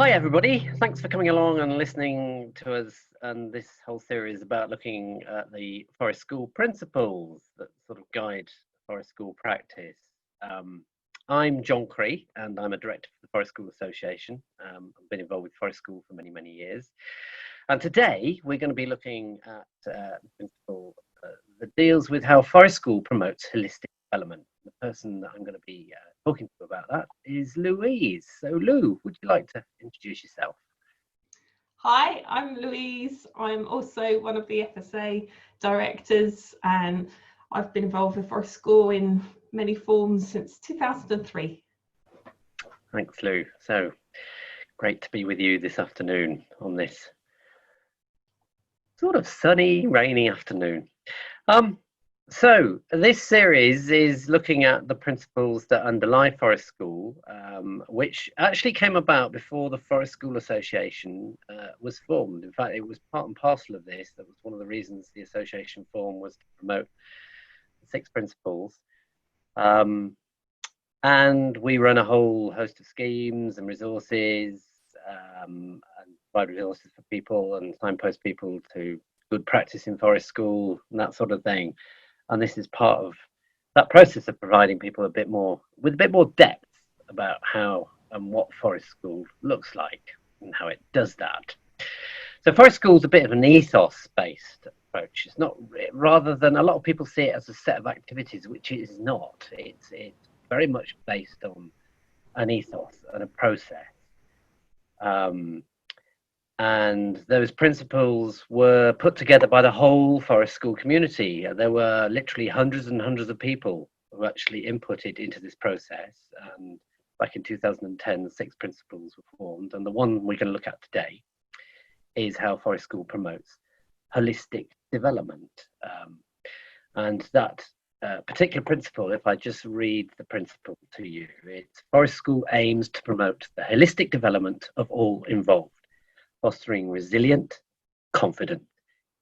Hi everybody, thanks for coming along and listening to us and this whole series about looking at the forest school principles that sort of guide forest school practice. I'm John Cree and I'm a director for the Forest School Association. I've been involved with forest school for many years, and today we're going to be looking at the principle that deals with how forest school promotes holistic development. The person that I'm going to be talking to about that is Louise. So Lou, would you like to introduce yourself? Hi, I'm Louise. I'm also one of the FSA directors, and I've been involved with forest school in many forms since 2003. Thanks, Lou. So great to be with you this afternoon on this sort of sunny, rainy afternoon. So this series is looking at the principles that underlie forest school, which actually came about before the Forest School Association was formed. In fact, it was part and parcel of this. That was one of the reasons the association formed, was to promote the 6 principles. And we run a whole host of schemes and resources, and provide resources for people and signpost people to good practice in forest school and that sort of thing. And this is part of that process of providing people with a bit more depth about how and what forest school looks like and how it does that. So forest school is a bit of an ethos-based approach. It's not, rather than a lot of people see it as a set of activities, which it is not. It's very much based on an ethos and a process. And those principles were put together by the whole forest school community. There were literally hundreds and hundreds of people who actually inputted into this process. And back in 2010, the 6 principles were formed. And the one we're going to look at today is how forest school promotes holistic development. And that particular principle, if I just read the principle to you, it's forest school aims to promote the holistic development of all involved, fostering resilient, confident,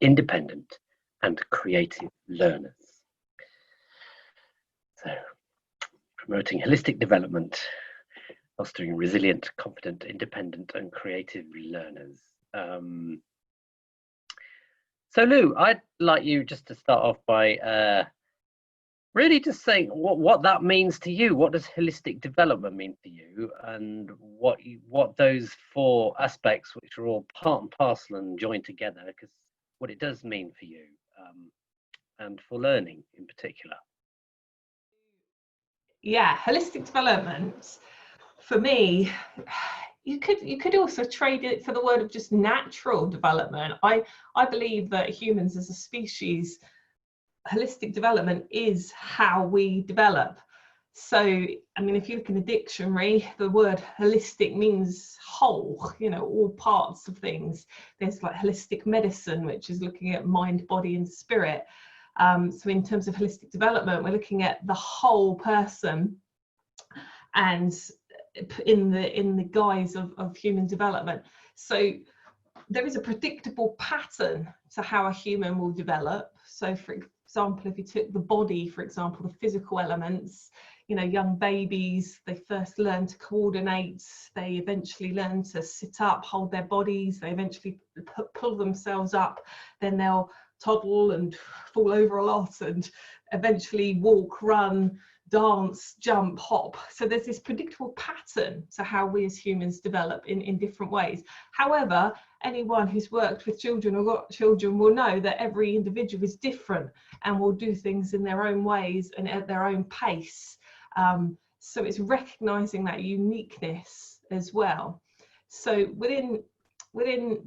independent, and creative learners. So, promoting holistic development, fostering resilient, confident, independent, and creative learners. So Lou, I'd like you just to start off by really just saying what that means to you. What does holistic development mean to you, and what those 4 aspects, which are all part and parcel and joined together, because what it does mean for you, and for learning in particular. Yeah, holistic development for me, you could also trade it for the word of just natural development. I believe that humans as a species, holistic development is how we develop. So, I mean, if you look in the dictionary, the word holistic means whole, all parts of things. There's like holistic medicine, which is looking at mind, body, and spirit. So in terms of holistic development, we're looking at the whole person, and in the guise of human development. So there is a predictable pattern to how a human will develop. So for example, if you took the body, for example, the physical elements, young babies, they first learn to coordinate, they eventually learn to sit up, hold their bodies, they eventually pull themselves up, then they'll toddle and fall over a lot and eventually walk, run, dance, jump, hop. So there's this predictable pattern to how we as humans develop in different ways. However, anyone who's worked with children or got children will know that every individual is different and will do things in their own ways and at their own pace. So it's recognizing that uniqueness as well. So within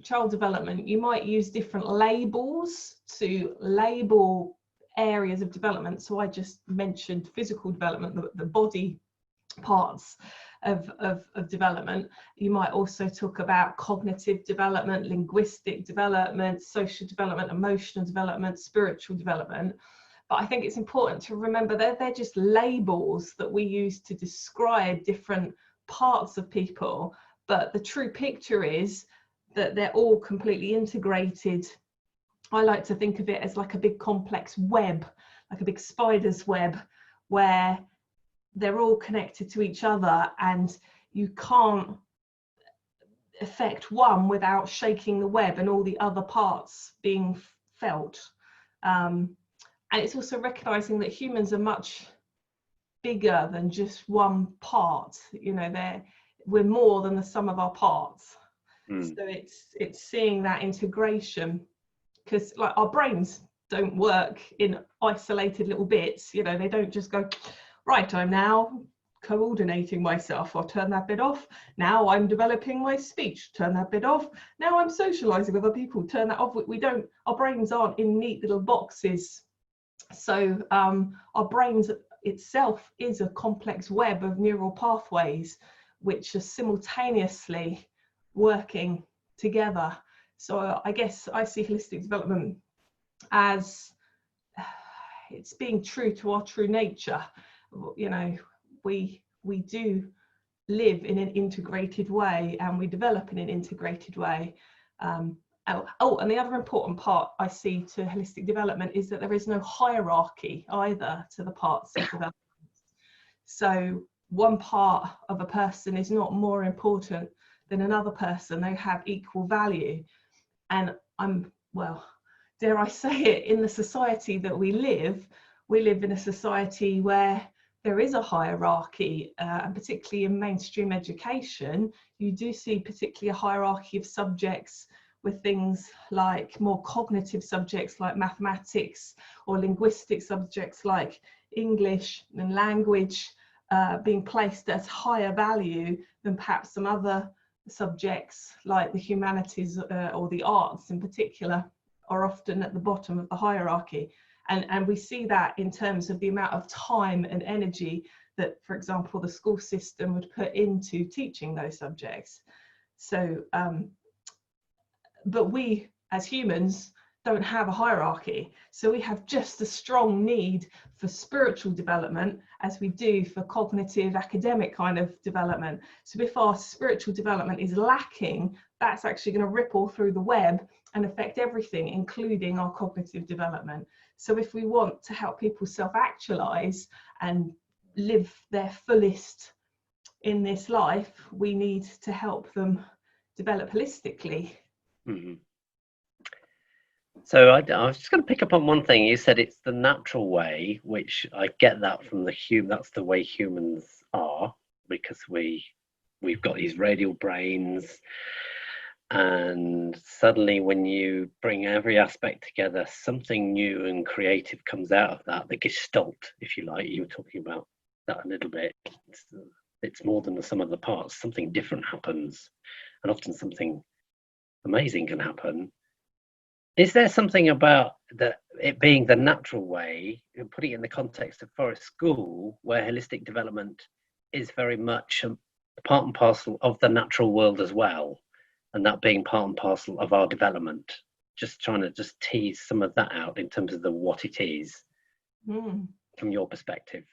child development, you might use different labels to label areas of development. So I just mentioned physical development, the body parts of development. You might also talk about cognitive development, linguistic development, social development, emotional development, spiritual development. But I think it's important to remember that they're just labels that we use to describe different parts of people. But the true picture is that they're all completely integrated. I like to think of it as like a big complex web, like a big spider's web, where they're all connected to each other, and you can't affect one without shaking the web and all the other parts being felt. And it's also recognizing that humans are much bigger than just one part. You know, we're more than the sum of our parts. So it's seeing that integration, because like our brains don't work in isolated little bits. You know, they don't just go, right, I'm now coordinating myself, I'll turn that bit off. Now I'm developing my speech, turn that bit off. Now I'm socializing with other people, turn that off. We don't, our brains aren't in neat little boxes. So our brains itself is a complex web of neural pathways which are simultaneously working together. So I guess I see holistic development as it's being true to our true nature. You know, we do live in an integrated way, and we develop in an integrated way. And the other important part I see to holistic development is that there is no hierarchy either to the parts of development. So one part of a person is not more important than another person. They have equal value. And dare I say it, in the society that we live in a society where there is a hierarchy, and particularly in mainstream education, you do see particularly a hierarchy of subjects, with things like more cognitive subjects like mathematics, or linguistic subjects like English and language being placed as higher value than perhaps some other subjects like the humanities or the arts in particular are often at the bottom of the hierarchy. And we see that in terms of the amount of time and energy that, for example, the school system would put into teaching those subjects. So, but we as humans don't have a hierarchy. So we have just as strong need for spiritual development as we do for cognitive academic kind of development. So if our spiritual development is lacking, that's actually going to ripple through the web and affect everything, including our cognitive development. So if we want to help people self-actualize and live their fullest in this life, we need to help them develop holistically. Mm-hmm. So I was just going to pick up on one thing. You said it's the natural way, which I get that from that's the way humans are, because we've got these radial brains, and suddenly when you bring every aspect together, something new and creative comes out of that. The gestalt, if you like, you were talking about that a little bit. It's more than the sum of the parts. Something different happens, and often something amazing can happen. Is there something about it being the natural way, and putting it in the context of Forest School, where holistic development is very much part and parcel of the natural world as well, and that being part and parcel of our development? Just trying to just tease some of that out in terms of what it is from your perspective.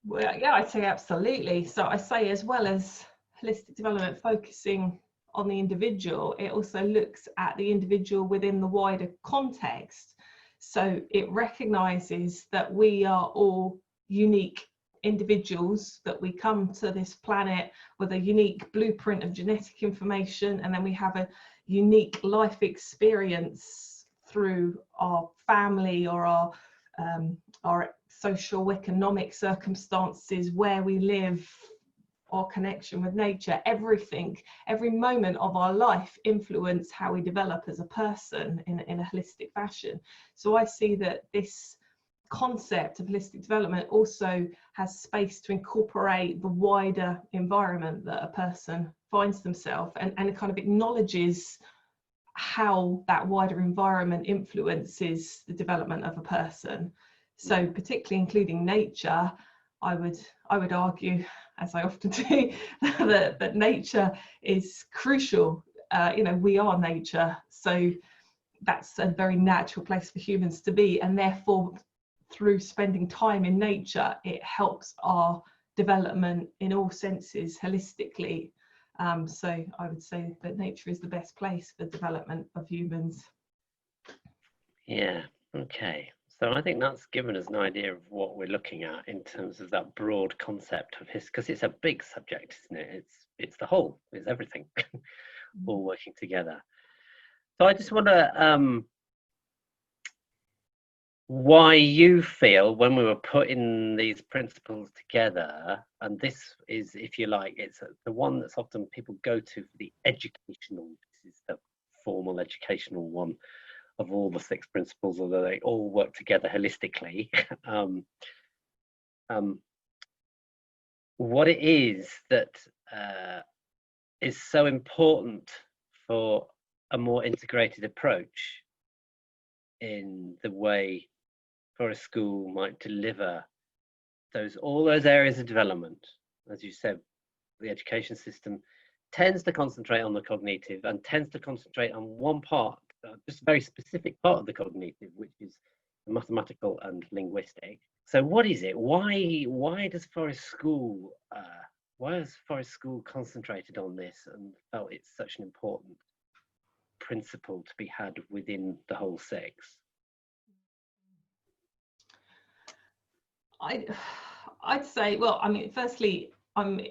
Well, yeah, I'd say absolutely. So I say, as well as holistic development focusing on the individual, it also looks at the individual within the wider context. So it recognizes that we are all unique individuals, that we come to this planet with a unique blueprint of genetic information, and then we have a unique life experience through our family or our social economic circumstances, where we live, our connection with nature. Every moment of our life influence how we develop as a person in a holistic fashion. So I see that this concept of holistic development also has space to incorporate the wider environment that a person finds themselves, and it kind of acknowledges how that wider environment influences the development of a person. So particularly including nature, I would argue, as I often do, that nature is crucial. We are nature, so that's a very natural place for humans to be, and therefore through spending time in nature, it helps our development in all senses holistically. So I would say that nature is the best place for development of humans. Yeah, okay. So I think that's given us an idea of what we're looking at in terms of that broad concept of history, because it's a big subject, isn't it? It's the whole, it's everything, all working together. So I just wonder why you feel when we were putting these principles together, and this is, if you like, it's the one that's often people go to for the educational, this is the formal educational one of all the 6 principles, although they all work together holistically. What it is that is so important for a more integrated approach in the way Forest School might deliver all those areas of development. As you said, the education system tends to concentrate on the cognitive and tends to concentrate on one part, just a very specific part of the cognitive, which is the mathematical and linguistic. So what is it? Why does Forest School why has Forest School concentrated on this and felt it's such an important principle to be had within the whole 6? I'd say, well, I mean, firstly, I'm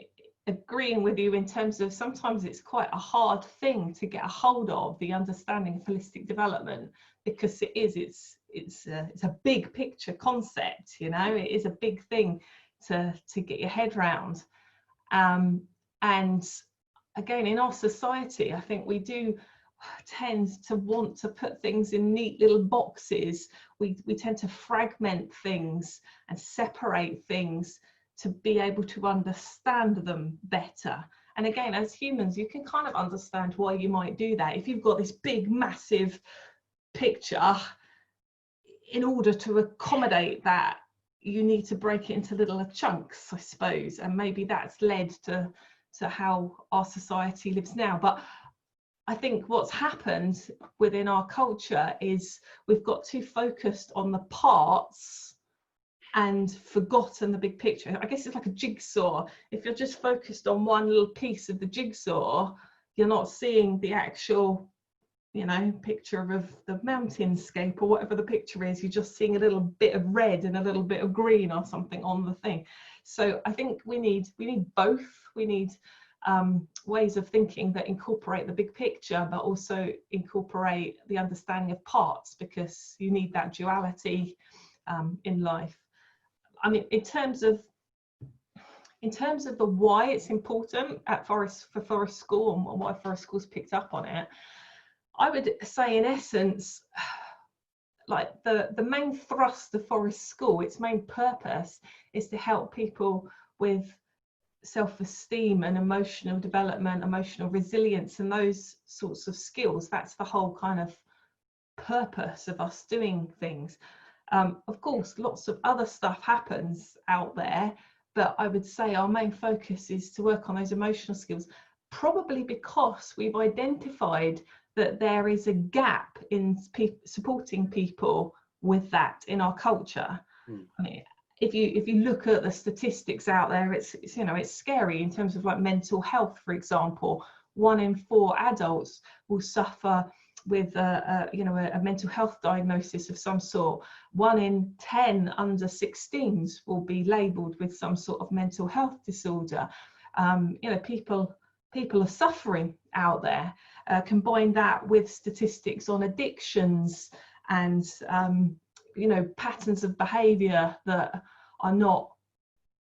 agreeing with you in terms of sometimes it's quite a hard thing to get a hold of, the understanding of holistic development, because it's a big picture concept, you know, it is a big thing to get your head round. And again, in our society, I think we do tend to want to put things in neat little boxes. We tend to fragment things and separate things to be able to understand them better. And again, as humans, you can kind of understand why you might do that. If you've got this big, massive picture, in order to accommodate that, you need to break it into little chunks, I suppose. And maybe that's led to how our society lives now. But I think what's happened within our culture is we've got too focused on the parts and forgotten the big picture. I guess it's like a jigsaw. If you're just focused on one little piece of the jigsaw, you're not seeing the actual, you know, picture of the mountainscape or whatever the picture is. You're just seeing a little bit of red and a little bit of green or something on the thing. So I think we need both. We need ways of thinking that incorporate the big picture, but also incorporate the understanding of parts, because you need that duality in life. I mean, in terms of the why it's important for Forest School and why Forest School's picked up on it, I would say in essence, like the main thrust of Forest School, its main purpose is to help people with self-esteem and emotional development, emotional resilience, and those sorts of skills. That's the whole kind of purpose of us doing things. Of course, lots of other stuff happens out there, but I would say our main focus is to work on those emotional skills, probably because we've identified that there is a gap in supporting people with that in our culture. I mean, if you look at the statistics out there, it's you know, it's scary in terms of like mental health, for example. 1 in 4 adults will suffer with a mental health diagnosis of some sort. 1 in 10 under 16s will be labelled with some sort of mental health disorder. You know, people are suffering out there. Combine that with statistics on addictions and you know, patterns of behaviour that are not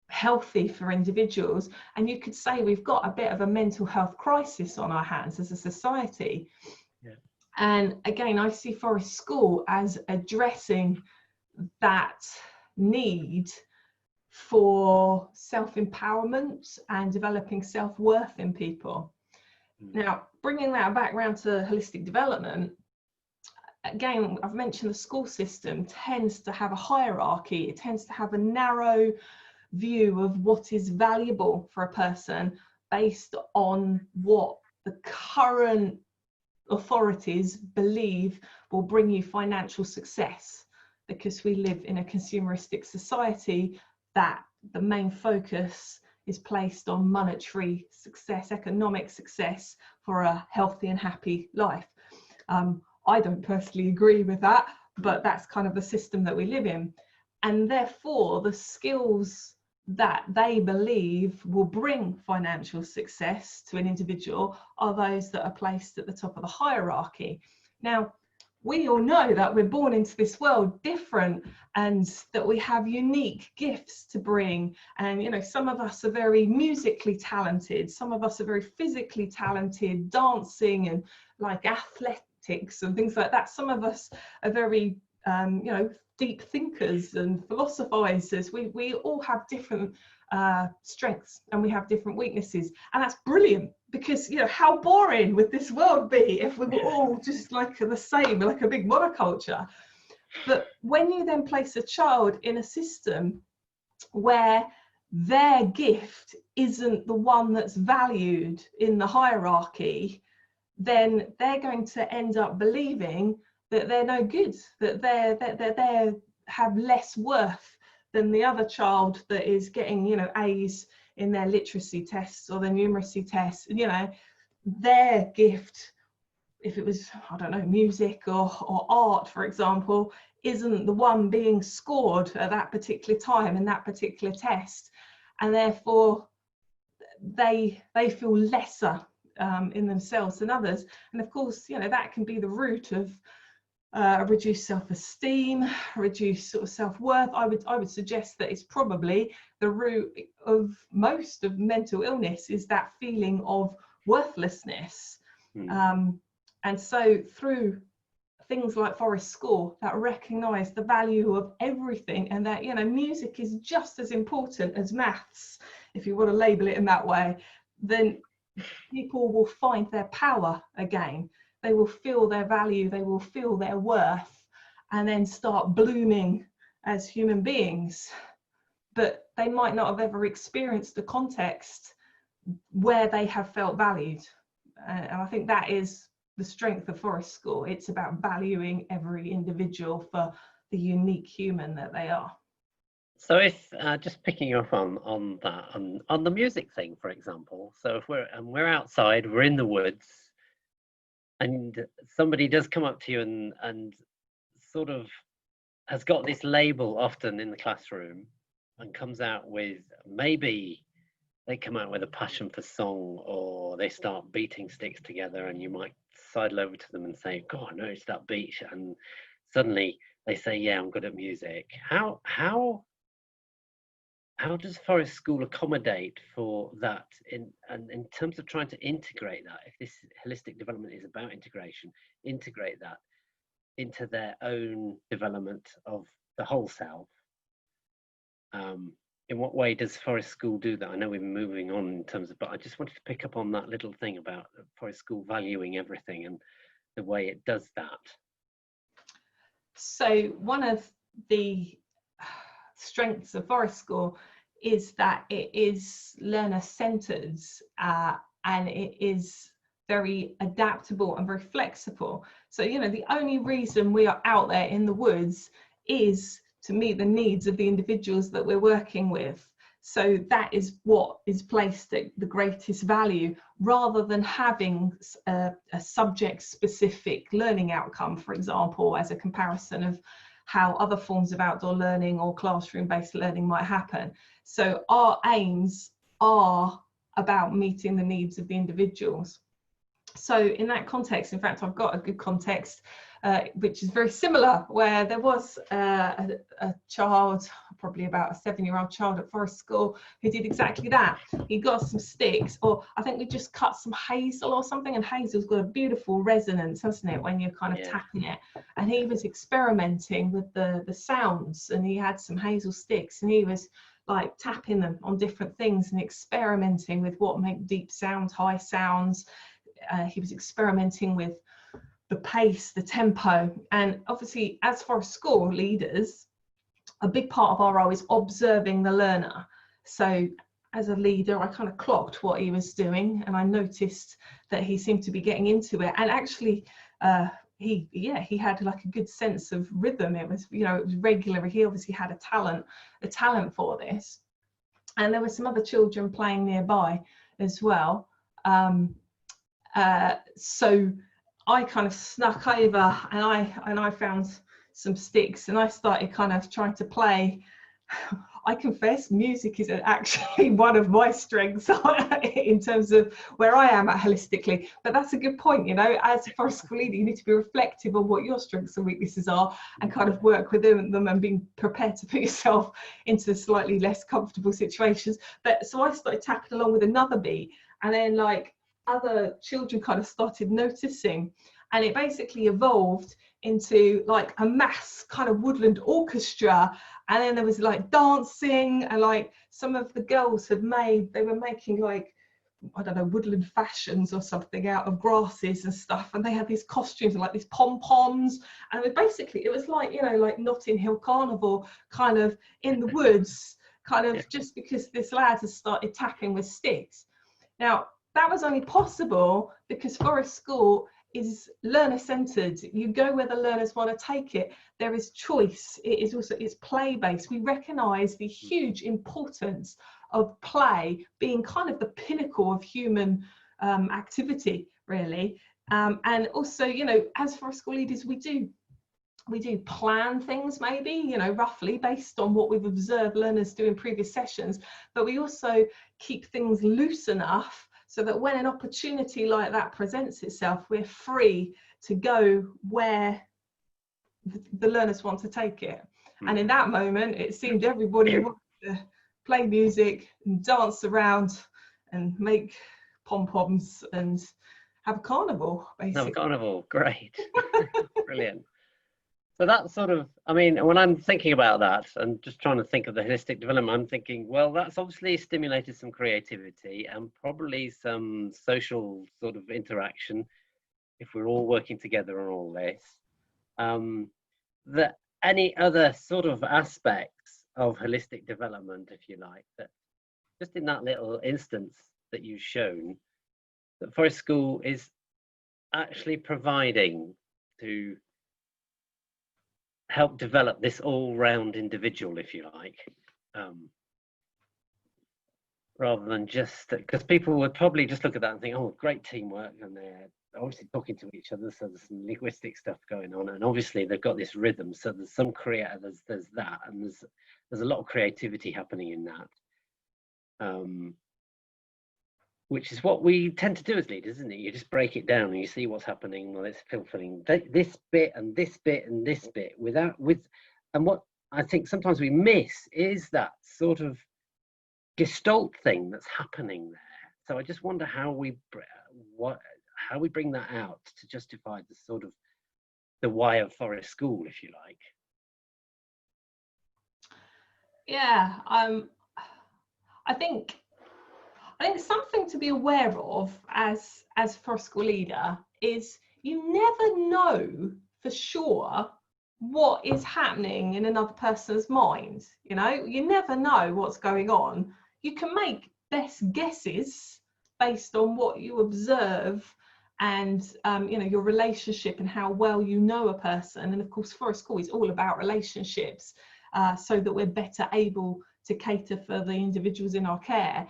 healthy for individuals, and you could say we've got a bit of a mental health crisis on our hands as a society. Yeah. And again, I see Forest School as addressing that need for self-empowerment and developing self-worth in people. Now, bringing that back around to holistic development, again, I've mentioned the school system tends to have a hierarchy. It tends to have a narrow view of what is valuable for a person based on what the current authorities believe will bring you financial success. Because we live in a consumeristic society, that the main focus is placed on monetary success, economic success for a healthy and happy life. I don't personally agree with that, but that's kind of the system that we live in. And therefore, the skills that they believe will bring financial success to an individual are those that are placed at the top of the hierarchy. Now, we all know that we're born into this world different, and that we have unique gifts to bring. And, you know, some of us are very musically talented, some of us are very physically talented, dancing and like athletics and things like that. Some of us are very, you know, deep thinkers and philosophizers. We all have different strengths, and we have different weaknesses, and that's brilliant, because, you know, how boring would this world be if we were all just like the same, like a big monoculture? But when you then place a child in a system where their gift isn't the one that's valued in the hierarchy, then they're going to end up believing that they're no good, that they have less worth than the other child that is getting, you know, A's in their literacy tests or their numeracy tests. You know, their gift, if it was, I don't know, music or art, for example, isn't the one being scored at that particular time in that particular test, and therefore they feel lesser in themselves than others. And of course, you know, that can be the root of reduced self-esteem, reduced sort of self-worth. I would suggest that it's probably the root of most of mental illness, is that feeling of worthlessness. And so through things like Forest School that recognise the value of everything, and that, you know, music is just as important as maths, if you want to label it in that way, then people will find their power again. They will feel their value, they will feel their worth, and then start blooming as human beings. But they might not have ever experienced a context where they have felt valued. And I think that is the strength of Forest School. It's about valuing every individual for the unique human that they are. So if just picking up on that, on the music thing, for example, so if we're outside, we're in the woods, and somebody does come up to you and sort of has got this label often in the classroom, and comes out with, maybe they come out with a passion for song, or they start beating sticks together, and you might sidle over to them and say, God, I noticed that beat, and suddenly they say, yeah, I'm good at music. How does Forest School accommodate for that in terms of trying to integrate that, if this holistic development is about integration, integrate that into their own development of the whole self? In what way does Forest School do that? I know we're moving on in terms of, but I just wanted to pick up on that little thing about Forest School valuing everything and the way it does that. So one of the strengths of Forest School is that it is learner-centered, and it is very adaptable and very flexible. So, you know, the only reason we are out there in the woods is to meet the needs of the individuals that we're working with. So that is what is placed at the greatest value, rather than having a subject-specific learning outcome, for example, as a comparison of how other forms of outdoor learning or classroom-based learning might happen. So our aims are about meeting the needs of the individuals. So in that context, in fact, I've got a good context, which is very similar, where there was a child, probably about a 7-year-old child at Forest School, who did exactly that. He got some sticks, or I think we just cut some hazel or something, and hazel's got a beautiful resonance, hasn't it, when you're kind of tapping it. And he was experimenting with the sounds, and he had some hazel sticks, and he was like tapping them on different things and experimenting with what make deep sounds, high sounds. He was experimenting with the pace, the tempo, and obviously as Forest School leaders, a big part of our role is observing the learner. So as a leader, I kind of clocked what he was doing, and I noticed that he seemed to be getting into it, and actually he had like a good sense of rhythm. It was, you know, it was regular. He obviously had a talent for this, and there were some other children playing nearby as well. So I kind of snuck over, and I found some sticks, and I started kind of trying to play. I confess, music is actually one of my strengths in terms of where I am at holistically. But that's a good point, you know, as a forest school leader, you need to be reflective on what your strengths and weaknesses are and kind of work within them and being prepared to put yourself into slightly less comfortable situations. But so I started tapping along with another bee, and then like other children kind of started noticing, and it basically evolved into like a mass kind of woodland orchestra. And then there was like dancing, and like some of the girls they were making like, I don't know, woodland fashions or something out of grasses and stuff, and they had these costumes and like these pom-poms, and it was like, you know, like Notting Hill Carnival kind of in the woods, kind of, just because this lad has started tapping with sticks. Now that was only possible because Forest School is learner centered. You go where the learners want to take it. There is choice. It's play based. We recognize the huge importance of play being kind of the pinnacle of human activity, really. And also, you know, as Forest School leaders, we do plan things, maybe, you know, roughly based on what we've observed learners do in previous sessions, but we also keep things loose enough so that when an opportunity like that presents itself, we're free to go where the learners want to take it. And in that moment, it seemed everybody wanted to play music and dance around and make pom-poms and have a carnival, basically. Have a carnival, great. Brilliant. So that's sort of, I mean, when I'm thinking about that and just trying to think of the holistic development, I'm thinking, well, that's obviously stimulated some creativity and probably some social sort of interaction if we're all working together on all this. That any other sort of aspects of holistic development, if you like, that just in that little instance that you've shown, that Forest School is actually providing to help develop this all-round individual, if you like, rather than just, because people would probably just look at that and think, oh, great teamwork, and they're obviously talking to each other, so there's some linguistic stuff going on, and obviously they've got this rhythm, so there's some there's that, and there's a lot of creativity happening in that, which is what we tend to do as leaders, isn't it? You just break it down and you see what's happening. Well, it's fulfilling this bit and this bit and this bit and what I think sometimes we miss is that sort of gestalt thing that's happening there. So I just wonder how we bring that out to justify the sort of the why of Forest School, if you like. Yeah, I think something to be aware of as Forest School leader is you never know for sure what is happening in another person's mind. You know, you never know what's going on. You can make best guesses based on what you observe and you know, your relationship and how well you know a person. And of course, Forest School is all about relationships, so that we're better able to cater for the individuals in our care.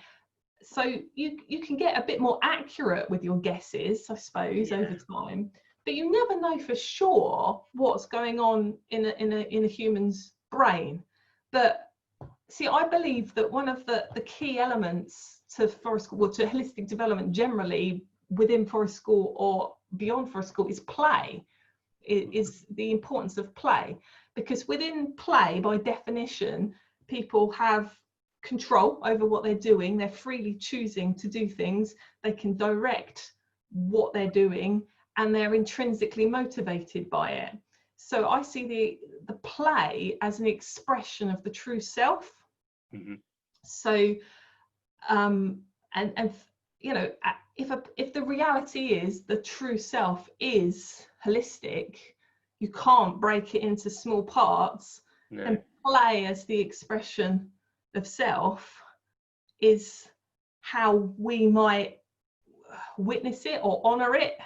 So you can get a bit more accurate with your guesses, I suppose, over time, but you never know for sure what's going on in a human's brain. But see, I believe that one of the key elements to Forest School, or to holistic development generally within Forest School or beyond Forest School, is play. It is the importance of play, because within play, by definition, people have control over what they're doing. They're freely choosing to do things. They can direct what they're doing, and they're intrinsically motivated by it. So I see the play as an expression of the true self. Mm-hmm. So and you know, if the reality is the true self is holistic, you can't break it into small parts. No. And play as the expression of self is how we might witness it or honor it,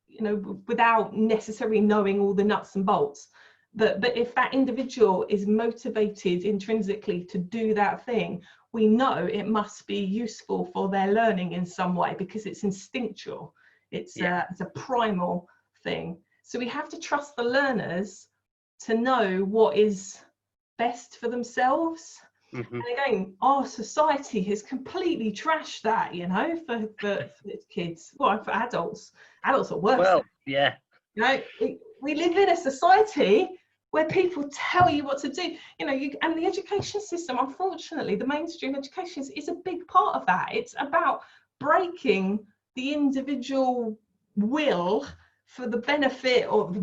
you know, without necessarily knowing all the nuts and bolts. But if that individual is motivated intrinsically to do that thing, we know it must be useful for their learning in some way, because it's instinctual. It's a primal thing. So we have to trust the learners to know what is best for themselves. Mm-hmm. And again, our society has completely trashed that, you know, for kids, well, for adults are worse. Well, yeah. You know, we live in a society where people tell you what to do, you know, and the education system, unfortunately, the mainstream education is a big part of that. It's about breaking the individual will for the benefit of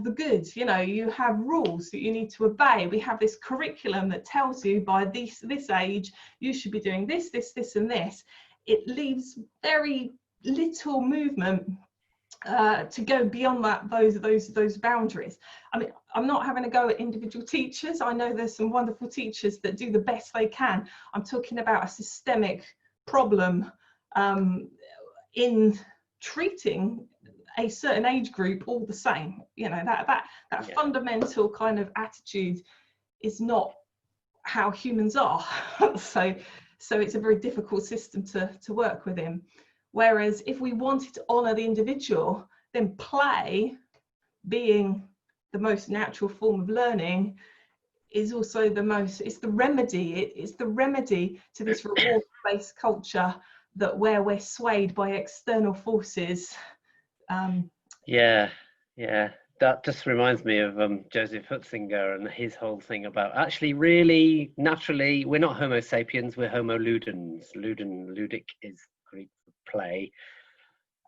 the good. You know, you have rules that you need to obey. We have this curriculum that tells you by this age you should be doing this, and this. It leaves very little movement to go beyond those boundaries. I mean, I'm not having a go at individual teachers. I know there's some wonderful teachers that do the best they can. I'm talking about a systemic problem in treating a certain age group all the same. You know, that fundamental kind of attitude is not how humans are. so it's a very difficult system to work within. Whereas if we wanted to honour the individual, then play, being the most natural form of learning, is also it's the remedy to this reward-based culture where we're swayed by external forces. Yeah. That just reminds me of Joseph Hutzinger and his whole thing about actually really naturally, we're not Homo sapiens, we're Homo ludens. Ludic is Greek for play.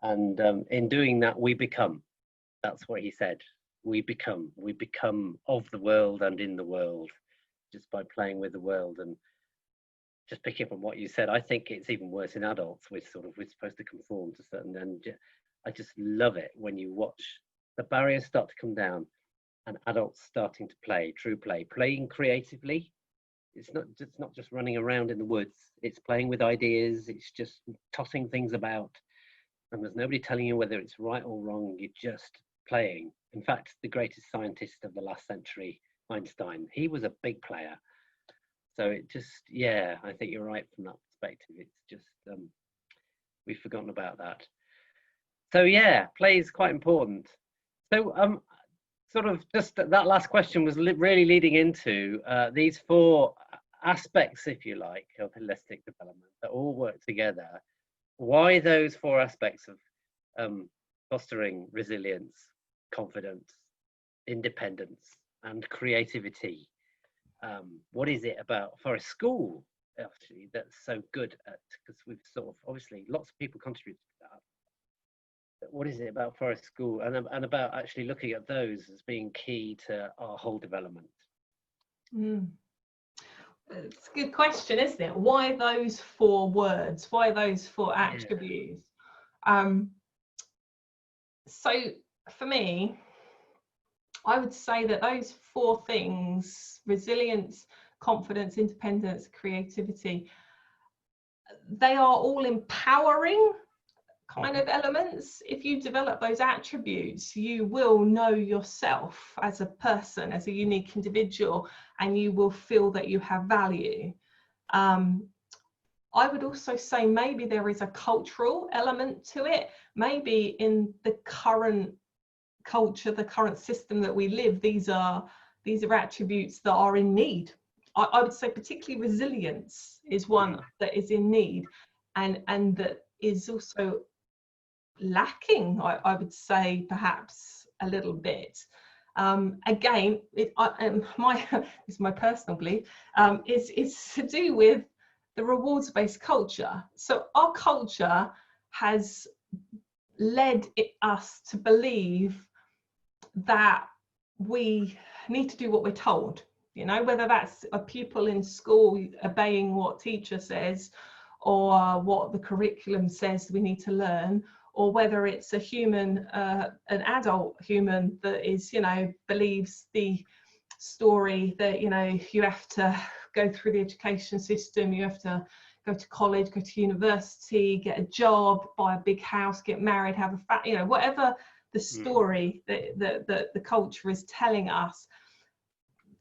And in doing that, we become. That's what he said. We become of the world and in the world just by playing with the world. And just picking up on what you said, I think it's even worse in adults. We're supposed to conform to certain, and I just love it when you watch the barriers start to come down and adults starting to play, true play, playing creatively. It's not just running around in the woods. It's playing with ideas. It's just tossing things about. And there's nobody telling you whether it's right or wrong. You're just playing. In fact, the greatest scientist of the last century, Einstein, he was a big player. So it just, I think you're right from that perspective. It's just, we've forgotten about that. So play is quite important. So sort of just that last question was really leading into these 4 aspects, if you like, of holistic development that all work together. Why those 4 aspects of fostering resilience, confidence, independence, and creativity? What is it about for a school actually that's so good at, because we've sort of obviously lots of people contribute to that. What is it about Forest School and about actually looking at those as being key to our whole development? It's a good question, isn't it? Why those 4 words? Why those 4 attributes? So for me, I would say that those 4 things, resilience, confidence, independence, creativity, they are all empowering kind of elements. If you develop those attributes, you will know yourself as a person, as a unique individual, and you will feel that you have value. I would also say maybe there is a cultural element to it. Maybe in the current culture, the current system that we live, these are attributes that are in need. I would say particularly resilience is one that is in need, and that is also lacking, I would say, perhaps a little bit. Again, this is my personal belief, is to do with the rewards-based culture. So our culture has led us to believe that we need to do what we're told, you know, whether that's a pupil in school obeying what teacher says or what the curriculum says we need to learn, or whether it's a human, an adult human that is, you know, believes the story that, you know, you have to go through the education system, you have to go to college, go to university, get a job, buy a big house, get married, have a you know, whatever the story that the culture is telling us,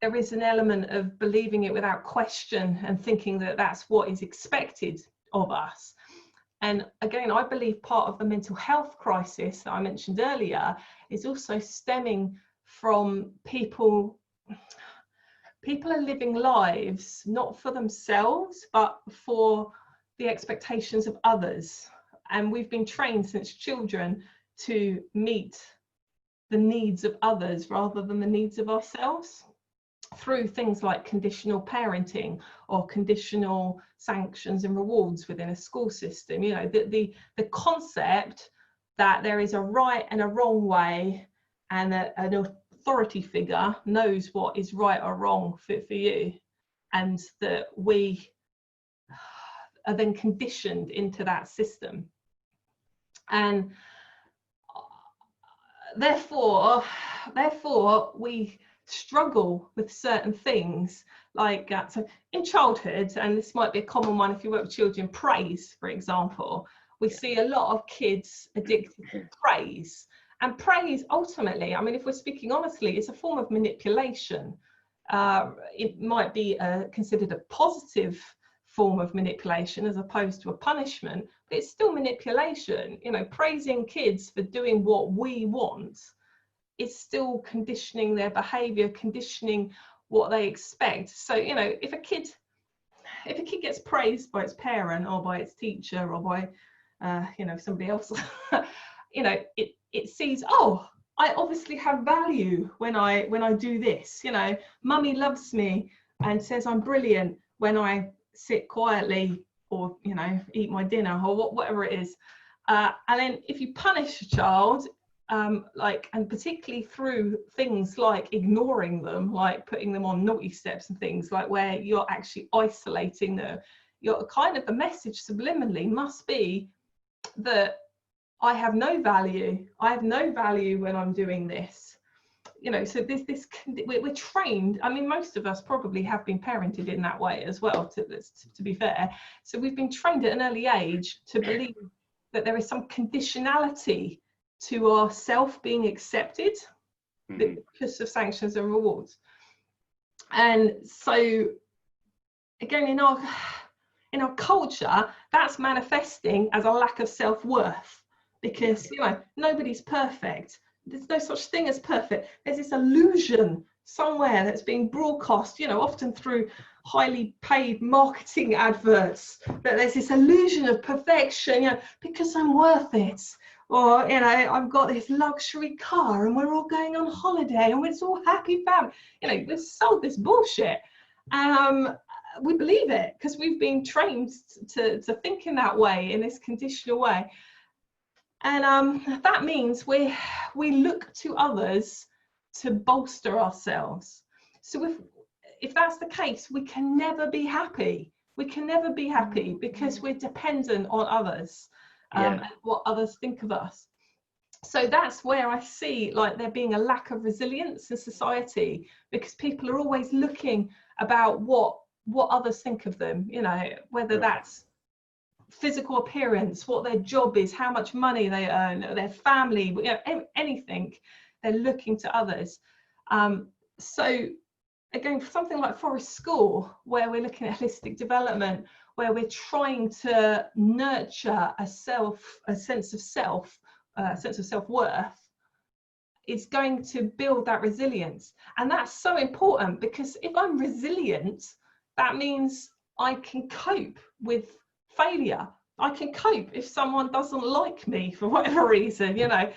there is an element of believing it without question and thinking that that's what is expected of us. And again, I believe part of the mental health crisis that I mentioned earlier is also stemming from people are living lives not for themselves but for the expectations of others, and we've been trained since children to meet the needs of others rather than the needs of ourselves through things like conditional parenting or conditional sanctions and rewards within a school system. You know, the concept that there is a right and a wrong way, and an authority figure knows what is right or wrong for you, and that we are then conditioned into that system. And therefore we struggle with certain things like so in childhood, and this might be a common one if you work with children, praise, for example. We see a lot of kids addicted to praise, and praise ultimately, I mean, if we're speaking honestly, is a form of manipulation. It might be considered a positive form of manipulation as opposed to a punishment, but it's still manipulation. You know, praising kids for doing what we want is still conditioning their behavior, conditioning what they expect. So, you know, if a kid gets praised by its parent or by its teacher or by you know, somebody else, you know, it sees, oh, I obviously have value when I do this. You know, mummy loves me and says I'm brilliant when I sit quietly or, you know, eat my dinner or whatever it is. And then if you punish a child, like, and particularly through things like ignoring them, like putting them on naughty steps and things, like where you're actually isolating them, you're kind of, the message subliminally must be that I have no value. I have no value when I'm doing this. You know, so we're trained. I mean, most of us probably have been parented in that way as well, to be fair. So we've been trained at an early age to believe that there is some conditionality to our self being accepted because of sanctions and rewards. And so again, in our culture, that's manifesting as a lack of self-worth, because, you know, nobody's perfect. There's no such thing as perfect. There's this illusion somewhere that's being broadcast, you know, often through highly paid marketing adverts, that there's this illusion of perfection, you know, because I'm worth it. Or, you know, I've got this luxury car and we're all going on holiday and it's all happy family. You know, we've sold this bullshit. We believe it because we've been trained to think in that way, in this conditional way. And that means we look to others to bolster ourselves. So if that's the case, we can never be happy. We can never be happy because we're dependent on others, and what others think of us. So that's where I see like there being a lack of resilience in society, because people are always looking about what others think of them, you know, whether that's physical appearance, what their job is, how much money they earn, their family, you know, anything. They're looking to others. So again, for something like Forest School, where we're looking at holistic development, where we're trying to nurture a sense of self-worth, is going to build that resilience. And that's so important, because if I'm resilient, that means I can cope with failure. I can cope if someone doesn't like me for whatever reason, you know,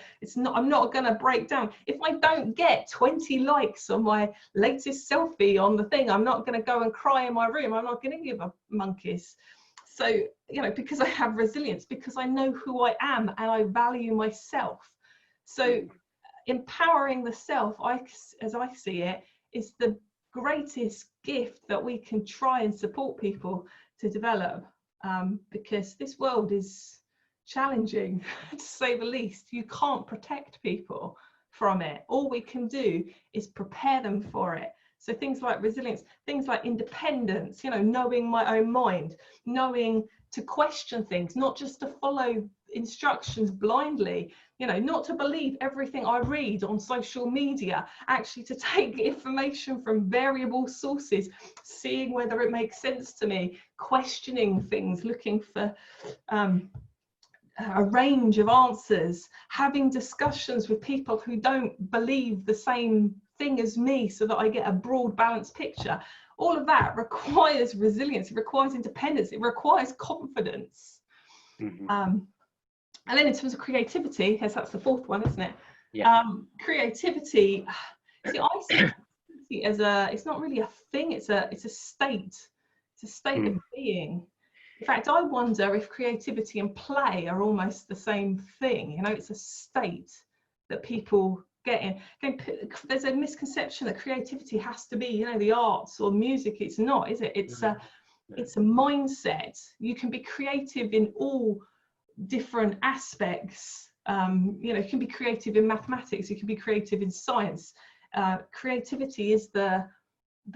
I'm not going to break down. If I don't get 20 likes on my latest selfie on the thing, I'm not going to go and cry in my room. I'm not going to give a monkeys. So, you know, because I have resilience, because I know who I am and I value myself. So empowering the self, as I see it, is the greatest gift that we can try and support people to develop. Because this world is challenging, to say the least. You can't protect people from it. All we can do is prepare them for it. So things like resilience, things like independence, you know, knowing my own mind, knowing to question things, not just to follow instructions blindly, you know, not to believe everything I read on social media, actually to take information from variable sources, seeing whether it makes sense to me, questioning things, looking for a range of answers, having discussions with people who don't believe the same thing as me so that I get a broad balanced picture. All of that requires resilience, it requires independence, it requires confidence. And then in terms of creativity, yes, that's the fourth one, isn't it? Yeah. Creativity, see, I see creativity as it's not really a thing, it's a state. It's a state of being. In fact, I wonder if creativity and play are almost the same thing. You know, it's a state that people get in. There's a misconception that creativity has to be, you know, the arts or music. It's not, is it? It's a mindset. You can be creative in all different aspects. You know, you can be creative in mathematics, you can be creative in science. Creativity is the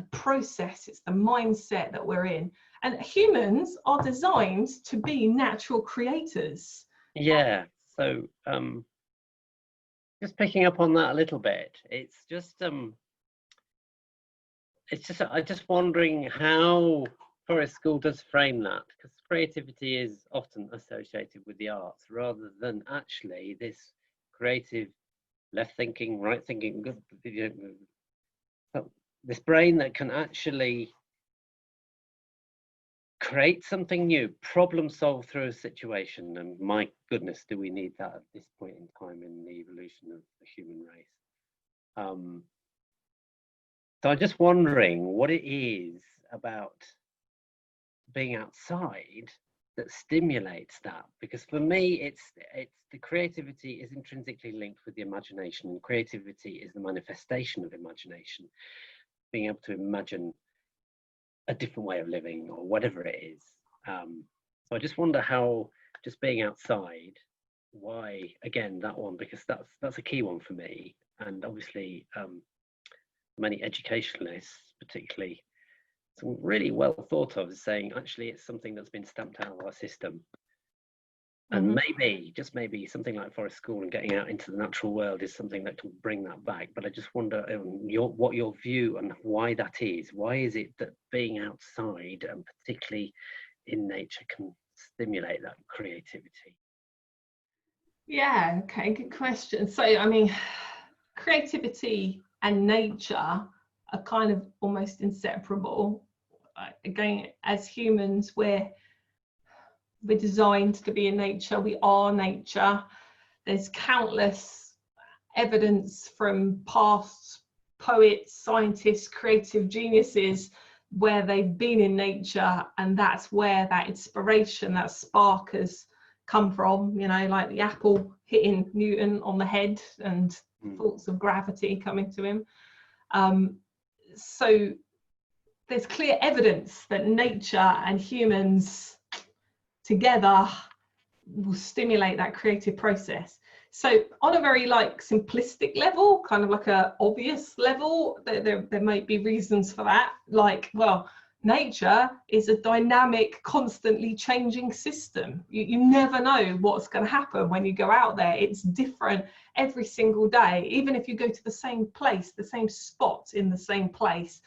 process, it's the mindset that we're in, and humans are designed to be natural creators. Yeah, so just picking up on that a little bit, it's just I'm just wondering how Forest School does frame that, because creativity is often associated with the arts rather than actually this creative left thinking, right thinking, this brain that can actually create something new, problem solve through a situation. And my goodness, do we need that at this point in time in the evolution of the human race? So I'm just wondering what it is about being outside that stimulates that, because for me it's the creativity is intrinsically linked with the imagination, and creativity is the manifestation of imagination, being able to imagine a different way of living or whatever it is. So I just wonder how just being outside, why again that one, because that's a key one for me. And obviously many educationalists, particularly some really well thought of, saying actually it's something that's been stamped out of our system. And maybe, just maybe, something like Forest School and getting out into the natural world is something that can bring that back. But I just wonder what your view and why that is. Why is it that being outside, and particularly in nature, can stimulate that creativity? Yeah, okay, good question. So, I mean, creativity and nature are kind of almost inseparable. Again, as humans, we're designed to be in nature. We are nature. There's countless evidence from past poets, scientists, creative geniuses where they've been in nature, and that's where that inspiration, that spark has come from. You know, like the apple hitting Newton on the head and thoughts of gravity coming to him. So there's clear evidence that nature and humans together will stimulate that creative process. So on a very like simplistic level, kind of like a obvious level, there might be reasons for that. Like, well, nature is a dynamic, constantly changing system. You never know what's going to happen when you go out there. It's different every single day. Even if you go to the same place, the same spot in the same place,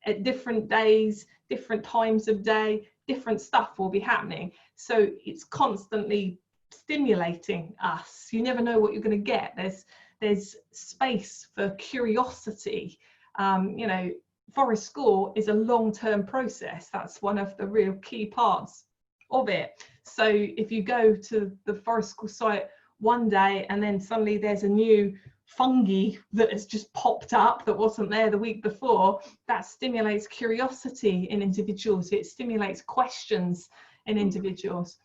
at different days, different times of day, different stuff will be happening. So it's constantly stimulating us. You never know what you're going to get. There's space for curiosity. You know, Forest School is a long-term process. That's one of the real key parts of it. So if you go to the Forest School site one day and then suddenly there's a new fungi that has just popped up that wasn't there the week before, that stimulates curiosity in individuals. It stimulates questions in individuals.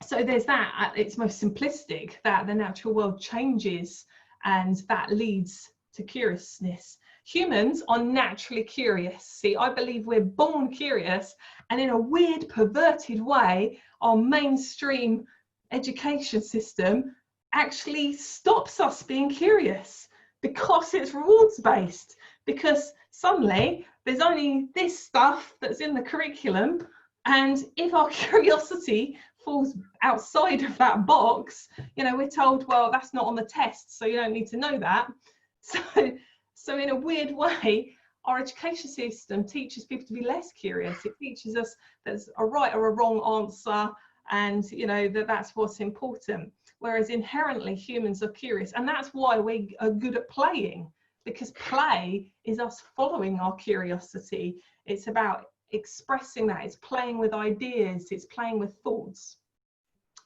So there's that at its most simplistic, that the natural world changes and that leads to curiousness. Humans are naturally curious. See, I believe we're born curious, and in a weird, perverted way, our mainstream education system actually stops us being curious because it's rewards based, because suddenly there's only this stuff that's in the curriculum, and if our curiosity falls outside of that box, you know, we're told, well, that's not on the test, so you don't need to know that. So in a weird way, our education system teaches people to be less curious. It teaches us there's a right or a wrong answer. and you know that's what's important. Whereas inherently humans are curious, and that's why we are good at playing, because play is us following our curiosity. It's about expressing that, it's playing with ideas, it's playing with thoughts.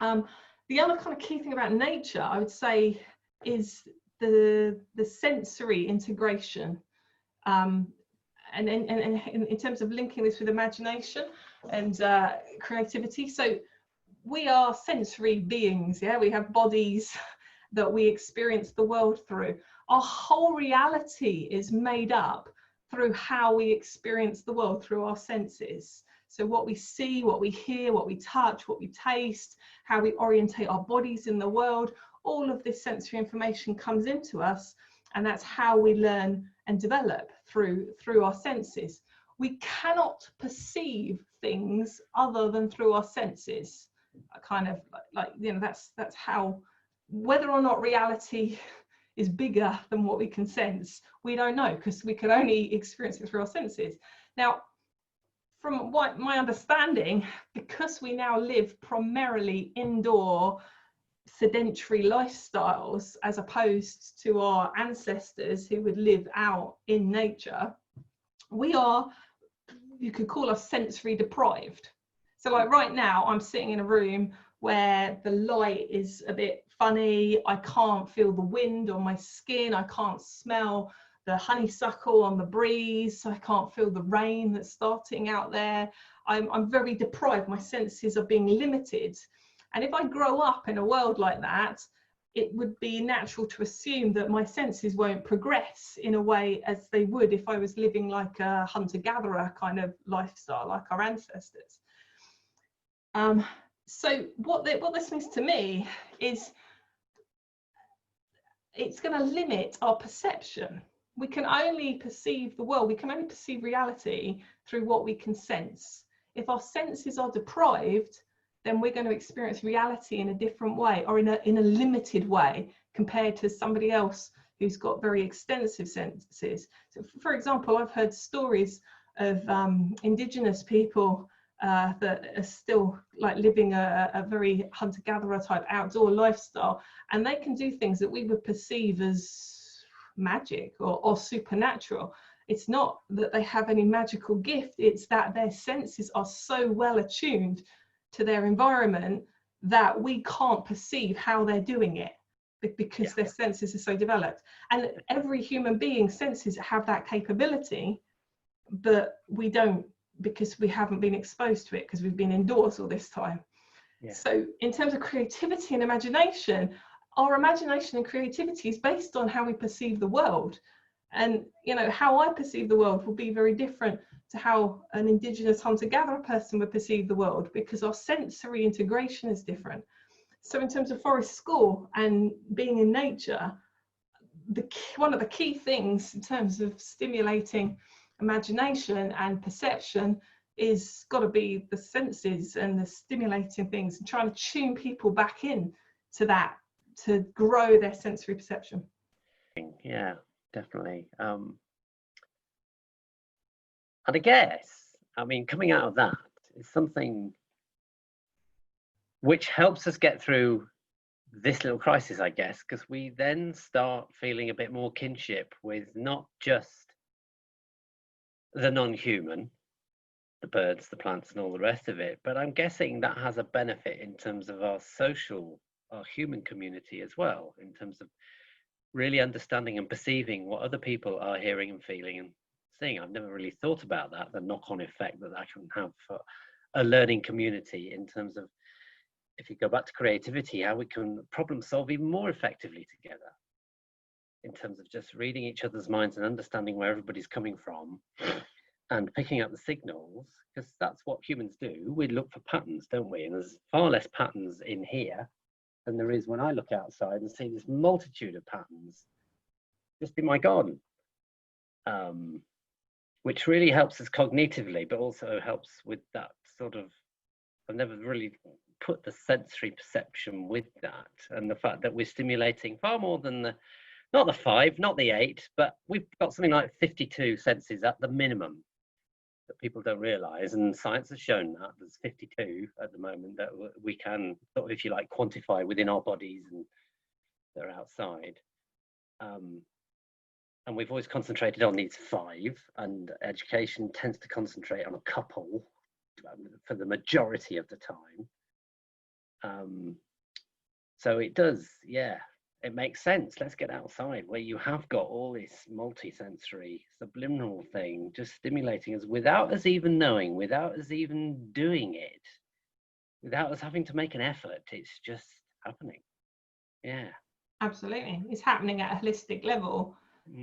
The other kind of key thing about nature, I would say, is the sensory integration. And in terms of linking this with imagination and creativity, so we are sensory beings, yeah, we have bodies that we experience the world through. Our whole reality is made up through how we experience the world through our senses. So what we see, what we hear, what we touch, what we taste, how we orientate our bodies in the world, all of this sensory information comes into us, and that's how we learn and develop through our senses. We cannot perceive things other than through our senses. Kind of like, you know, that's how, whether or not reality is bigger than what we can sense, we don't know, because we can only experience it through our senses. Now, from what my understanding, because we now live primarily indoor sedentary lifestyles as opposed to our ancestors who would live out in nature, we are, you could call us sensory deprived. So like right now I'm sitting in a room where the light is a bit funny, I can't feel the wind on my skin, I can't smell the honeysuckle on the breeze, I can't feel the rain that's starting out there. I'm very deprived, my senses are being limited. And if I grow up in a world like that, it would be natural to assume that my senses won't progress in a way as they would if I was living like a hunter-gatherer kind of lifestyle, like our ancestors. So what this means to me is it's going to limit our perception. We can only perceive the world, we can only perceive reality through what we can sense. If our senses are deprived, then we're going to experience reality in a different way, or in a limited way, compared to somebody else who's got very extensive senses. So for example, I've heard stories of indigenous people that are still like living a very hunter-gatherer type outdoor lifestyle, and they can do things that we would perceive as magic or supernatural. It's not that they have any magical gift, it's that their senses are so well attuned to their environment that we can't perceive how they're doing it, because their senses are so developed. And every human being's senses have that capability, but we don't, because we haven't been exposed to it, because we've been indoors all this time. So in terms of creativity and imagination, our imagination and creativity is based on how we perceive the world. And you know, how I perceive the world will be very different to how an indigenous hunter-gatherer person would perceive the world, because our sensory integration is different. So in terms of forest school and being in nature, one of the key things in terms of stimulating imagination and perception is got to be the senses and the stimulating things, and trying to tune people back in to that, to grow their sensory perception. Yeah, definitely. And I guess, I mean, coming out of that is something which helps us get through this little crisis, I guess, because we then start feeling a bit more kinship with not just the non-human, the birds, the plants, and all the rest of it, but I'm guessing that has a benefit in terms of our human community as well, in terms of really understanding and perceiving what other people are hearing and feeling and seeing. I've never really thought about that, the knock-on effect that can have for a learning community, in terms of, if you go back to creativity, how we can problem solve even more effectively together, in terms of just reading each other's minds and understanding where everybody's coming from and picking up the signals, because that's what humans do. We look for patterns, don't we? And there's far less patterns in here than there is when I look outside and see this multitude of patterns just in my garden, which really helps us cognitively, but also helps with that sort of, I've never really put the sensory perception with that, and the fact that we're stimulating far more than not the 5, not the 8, but we've got something like 52 senses at the minimum that people don't realise, and science has shown that there's 52 at the moment that we can sort of, if you like, quantify within our bodies, and they're outside. And we've always concentrated on these 5, and education tends to concentrate on a couple for the majority of the time. So it does, yeah, it makes sense. Let's get outside where you have got all this multi-sensory subliminal thing just stimulating us without us even knowing, without us even doing it, without us having to make an effort. It's just happening. Yeah. Absolutely. It's happening at a holistic level.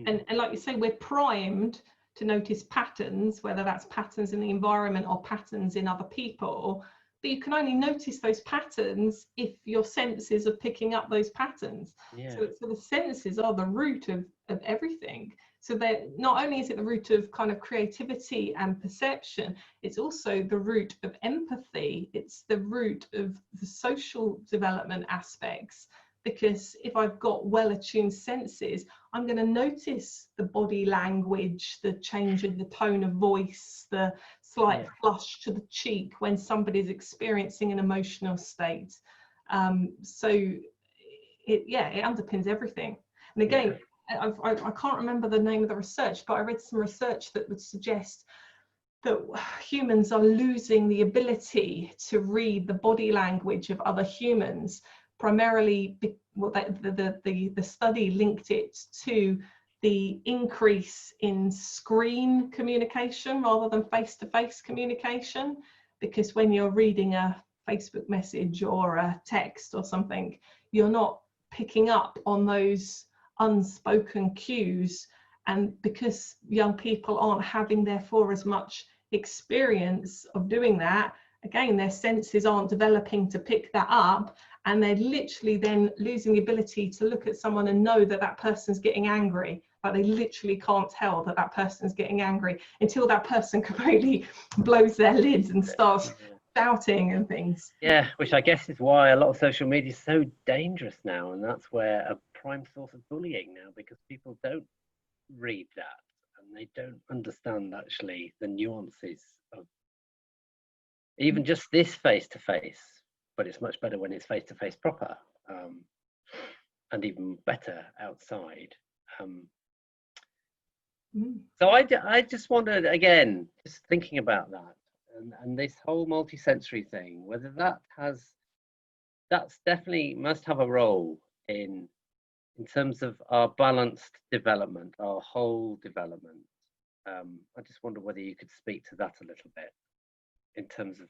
And like you say, we're primed to notice patterns, whether that's patterns in the environment or patterns in other people. But you can only notice those patterns if your senses are picking up those patterns. Yeah. So the senses are the root of everything. So that not only is it the root of kind of creativity and perception, it's also the root of empathy. It's the root of the social development aspects. Because if I've got well-attuned senses, I'm going to notice the body language, the change in the tone of voice, the slight flush to the cheek when somebody's experiencing an emotional state. So it underpins everything. And again, I can't remember the name of the research, but I read some research that would suggest that humans are losing the ability to read the body language of other humans. Primarily, the study linked it to the increase in screen communication rather than face-to-face communication, because when you're reading a Facebook message or a text or something, you're not picking up on those unspoken cues, and because young people aren't having therefore as much experience of doing that, again, their senses aren't developing to pick that up, and they're literally then losing the ability to look at someone and know that that person's getting angry. But they literally can't tell that that person's getting angry until that person completely blows their lids and starts shouting and things. Yeah, which I guess is why a lot of social media is so dangerous now, and that's where a prime source of bullying now, because people don't read that and they don't understand actually the nuances of even just this face-to-face, but it's much better when it's face-to-face proper, and even better outside. So I just wondered, again, just thinking about that, and this whole multi-sensory thing, whether that's definitely must have a role in terms of our balanced development, our whole development. I just wonder whether you could speak to that a little bit in terms of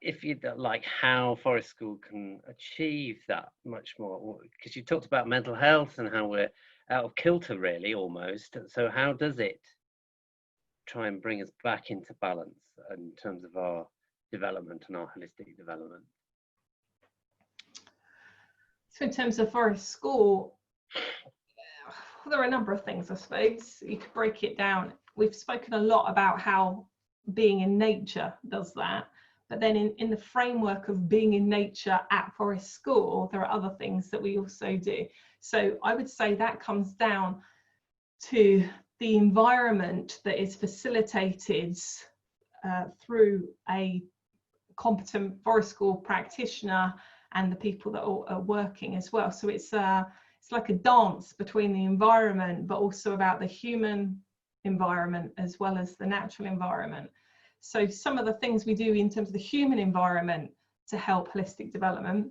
if you like how Forest School can achieve that much more, because you talked about mental health and how we're out of kilter really almost. So how does it try and bring us back into balance in terms of our development and our holistic development? So in terms of Forest School, there are a number of things, I suppose. You could break it down. We've spoken a lot about how being in nature does that. But then in the framework of being in nature at Forest School, there are other things that we also do. So I would say that comes down to the environment that is facilitated through a competent Forest School practitioner and the people that are working as well. So it's like a dance between the environment, but also about the human environment as well as the natural environment. So some of the things we do in terms of the human environment to help holistic development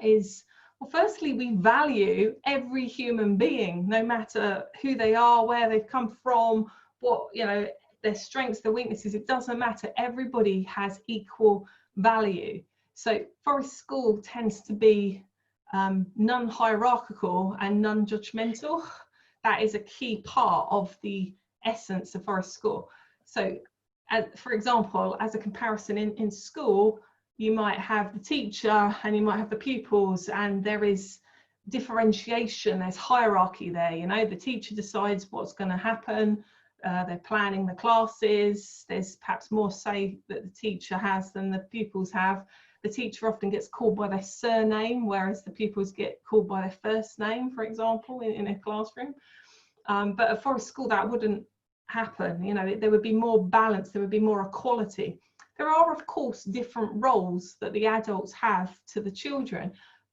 is, well, firstly, we value every human being, no matter who they are, where they've come from, what, their strengths, their weaknesses, it doesn't matter. Everybody has equal value. So Forest School tends to be non-hierarchical and non-judgmental. That is a key part of the essence of Forest School. So for example, as a comparison in school, you might have the teacher and you might have the pupils, and there is differentiation, there's hierarchy there. The teacher decides what's going to happen, they're planning the classes, there's perhaps more say that the teacher has than the pupils have. The teacher often gets called by their surname, whereas the pupils get called by their first name, for example, in a classroom. But at Forest School, that wouldn't happen. You know, there would be more balance, there would be more equality. There are, of course, different roles that the adults have to the children,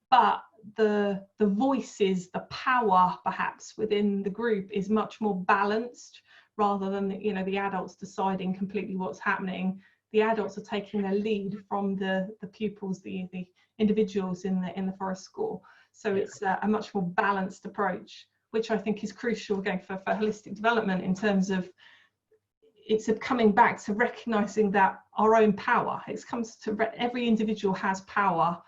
but the voices, the power perhaps within the group is much more balanced, rather than, you know, the adults deciding completely what's happening. The adults are taking their lead from the pupils, the individuals in the forest school. So it's a much more balanced approach, which I think is crucial again for holistic development, in terms of it's coming back to recognizing that our own power. It comes to every individual has power.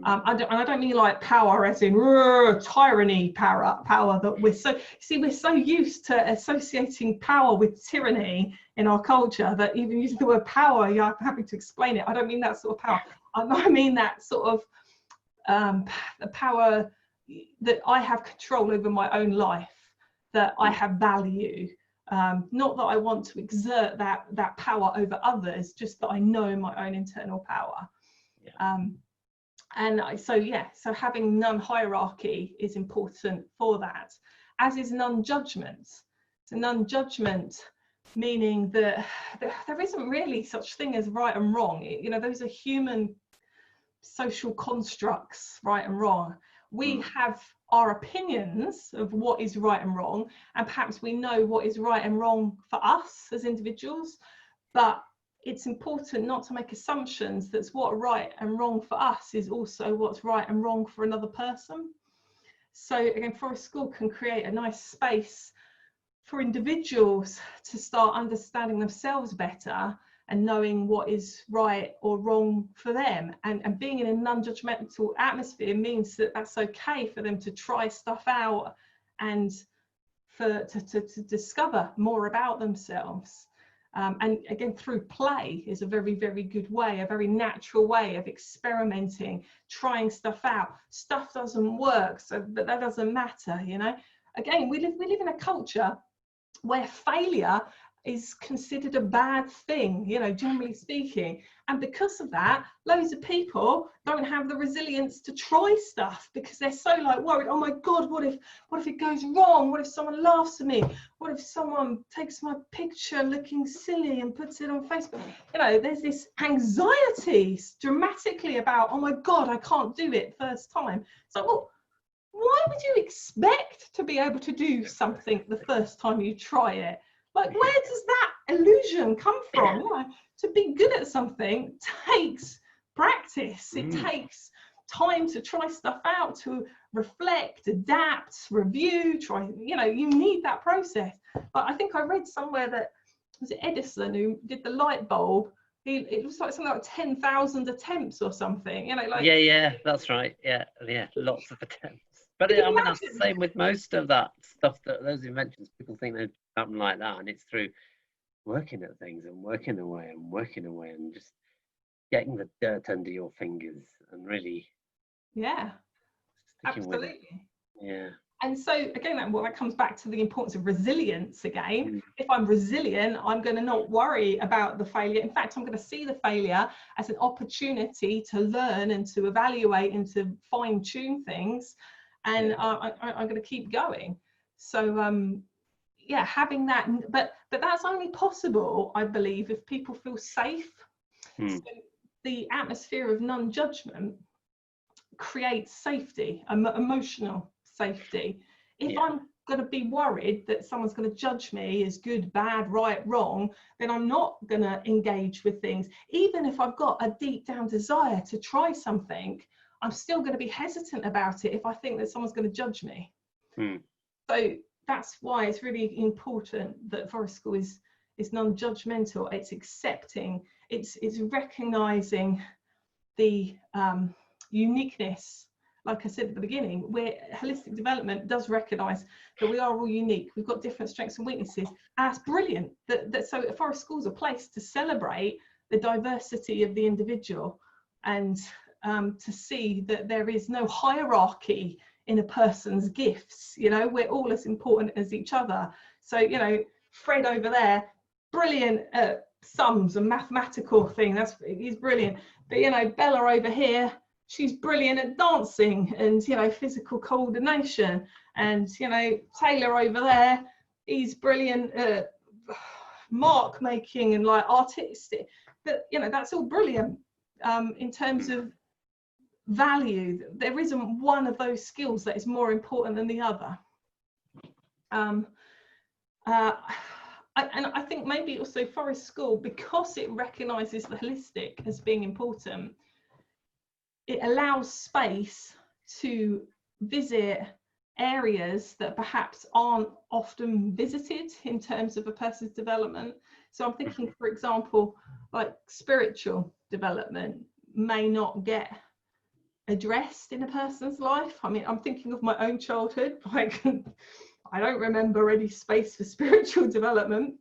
I don't mean like power as in tyranny power that we're so used to associating power with tyranny in our culture that even using the word power, you're happy to explain it. I don't mean that sort of power. I mean that sort of the power that I have control over my own life, that I have value. Not that I want to exert that power over others, just that I know my own internal power. So having non-hierarchy is important for that, as is non-judgment. So non-judgment meaning that there isn't really such thing as right and wrong. You know, those are human social constructs, right and wrong. We have our opinions of what is right and wrong, and perhaps we know what is right and wrong for us as individuals, but it's important not to make assumptions that what right and wrong for us is also what's right and wrong for another person. So again, Forest School can create a nice space for individuals to start understanding themselves better and knowing what is right or wrong for them. And being in a non-judgmental atmosphere means that that's okay for them to try stuff out and to discover more about themselves. And again, through play is a very, very good way, a very natural way of experimenting, trying stuff out. Stuff doesn't work, but that doesn't matter, you know. Again, we live in a culture where failure is considered a bad thing, you know, generally speaking. And because of that, loads of people don't have the resilience to try stuff because they're so like worried, oh my God, what if it goes wrong? What if someone laughs at me? What if someone takes my picture looking silly and puts it on Facebook? You know, there's this anxiety dramatically about, oh my God, I can't do it first time. So, well, why would you expect to be able to do something the first time you try it? Like, where does that illusion come from? You know, to be good at something takes practice. It takes time to try stuff out, to reflect, adapt, review, try, you know, you need that process. But I think I read somewhere that, was it Edison who did the light bulb? It was like something like 10,000 attempts or something, you know, like. Yeah, that's right. Yeah, lots of attempts. But I mean, that's the same with most of that stuff, that those inventions, people think they happen like that, and it's through working at things and working away and just getting the dirt under your fingers and really sticking with it. Yeah. And so again, that comes back to the importance of resilience again. If I'm resilient, I'm going to not worry about the failure. In fact, I'm going to see the failure as an opportunity to learn and to evaluate and to fine tune things. And I'm going to keep going. So having that, but that's only possible, I believe, if people feel safe. So the atmosphere of non-judgment creates safety, emotional safety. If I'm going to be worried that someone's going to judge me as good, bad, right, wrong, then I'm not going to engage with things. Even if I've got a deep down desire to try something, I'm still going to be hesitant about it if I think that someone's going to judge me. So that's why it's really important that Forest School is non-judgmental. It's accepting, it's recognizing the uniqueness. Like I said at the beginning, where holistic development does recognize that we are all unique. We've got different strengths and weaknesses. And that's brilliant. So Forest School is a place to celebrate the diversity of the individual, and to see that there is no hierarchy in a person's gifts. You know, we're all as important as each other. So, you know, Fred over there, brilliant at sums and mathematical thing. He's brilliant. But, you know, Bella over here, she's brilliant at dancing and, you know, physical coordination. And, you know, Taylor over there, he's brilliant at mark making and like artistic, but you know, that's all brilliant. In terms of value, there isn't one of those skills that is more important than the other. And I think maybe also Forest School, because it recognises the holistic as being important, it allows space to visit areas that perhaps aren't often visited in terms of a person's development. So I'm thinking, for example, like spiritual development may not get addressed in a person's life. I mean, I'm thinking of my own childhood, like I don't remember any space for spiritual development.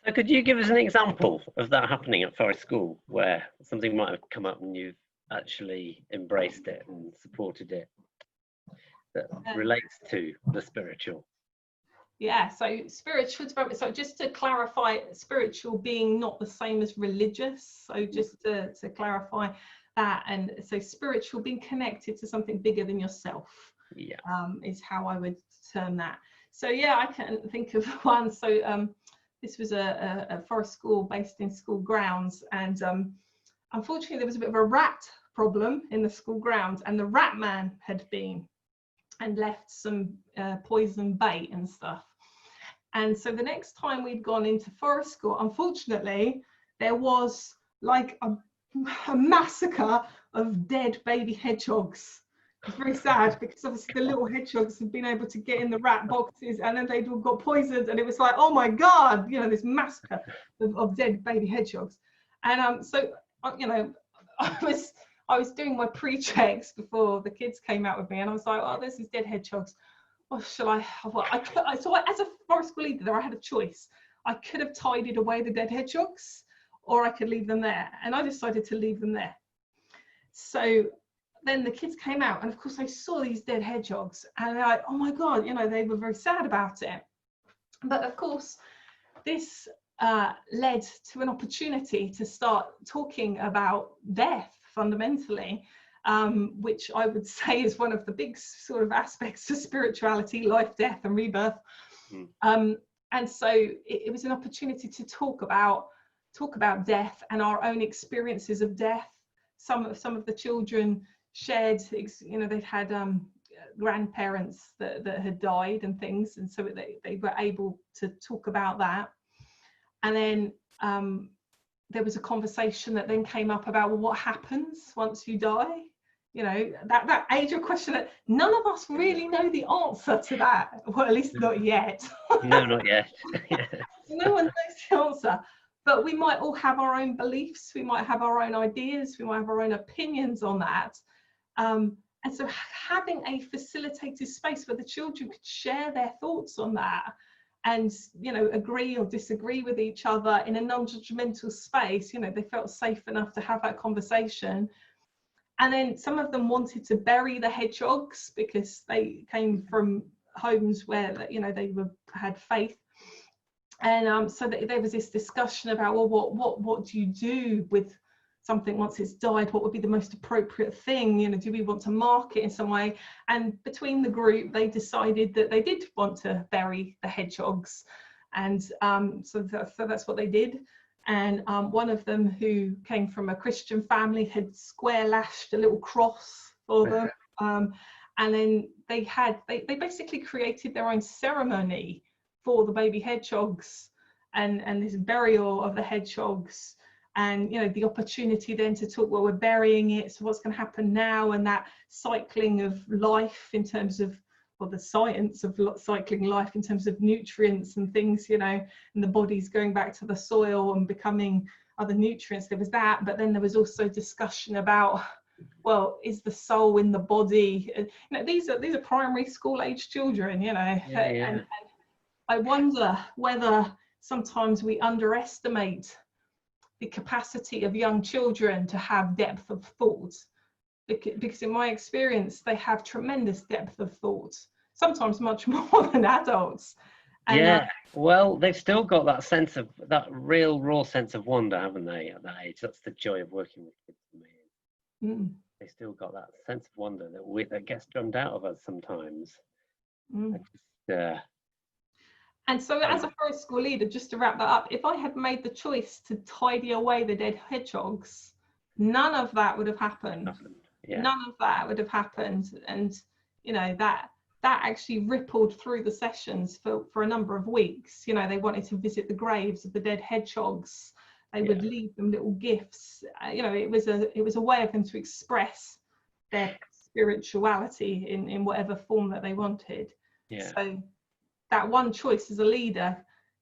So could you give us an example of that happening at Forest School, where something might have come up and you've actually embraced it and supported it, that relates to the spiritual? Yeah, so spiritual development, so just to clarify, spiritual being not the same as religious, so just to clarify that. And so spiritual being connected to something bigger than yourself, yeah, is how I would term that. So yeah, I can think of one. So this was a Forest School based in school grounds, and unfortunately there was a bit of a rat problem in the school grounds, and the rat man had been and left some poison bait and stuff. And so the next time we'd gone into Forest School, unfortunately, there was like a massacre of dead baby hedgehogs. It's very sad, because obviously the little hedgehogs had been able to get in the rat boxes, and then they'd all got poisoned, and it was like, oh my God, you know, this massacre of dead baby hedgehogs. And so, you know, I was doing my pre-checks before the kids came out with me, and I was like, oh, there's these dead hedgehogs. What shall I? Well, as a Forest School leader, I had a choice. I could have tidied away the dead hedgehogs, or I could leave them there, and I decided to leave them there. So then the kids came out, and of course I saw these dead hedgehogs, and they're like, oh my God, you know, they were very sad about it. But of course, this led to an opportunity to start talking about death fundamentally, which I would say is one of the big sort of aspects of spirituality: life, death, and rebirth. And so it was an opportunity to talk about death and our own experiences of death. Some of the children shared, you know, they'd had grandparents that had died and things, and so they were able to talk about that. And then there was a conversation that then came up about, well, what happens once you die? You know, that age of question that none of us really know the answer to that, well, at least not yet. No, not yet. No one knows the answer, but we might all have our own beliefs, we might have our own ideas, we might have our own opinions on that. And so having a facilitated space where the children could share their thoughts on that, and, you know, agree or disagree with each other in a non-judgmental space, you know, they felt safe enough to have that conversation. And then some of them wanted to bury the hedgehogs because they came from homes where, you know, they had faith. And so there was this discussion about, well, what do you do with something once it's died? What would be the most appropriate thing? You know, do we want to mark it in some way? And between the group, they decided that they did want to bury the hedgehogs, and so that's what they did. And one of them, who came from a Christian family, had square lashed a little cross for them. And then they basically created their own ceremony for the baby hedgehogs, and this burial of the hedgehogs. And, you know, the opportunity then to talk, well, we're burying it, so what's going to happen now? And that cycling of life in terms of, well, the science of cycling life in terms of nutrients and things, you know, and the body's going back to the soil and becoming other nutrients. There was that, but then there was also discussion about, well, is the soul in the body? And, you know, these are primary school age children, you know. Yeah. And I wonder whether sometimes we underestimate the capacity of young children to have depth of thought, because in my experience they have tremendous depth of thought, sometimes much more than adults. And yeah, well, they've still got that sense of, that real raw sense of wonder, haven't they, at that age? That's the joy of working with kids for me. They still got that sense of wonder that gets drummed out of us sometimes. And so as a forest school leader, just to wrap that up, if I had made the choice to tidy away the dead hedgehogs, none of that would have happened. Yeah. None of that would have happened. And, you know, that actually rippled through the sessions for a number of weeks. You know, they wanted to visit the graves of the dead hedgehogs. They would leave them little gifts. You know, it was a way of them to express their spirituality in whatever form that they wanted. Yeah. So that one choice as a leader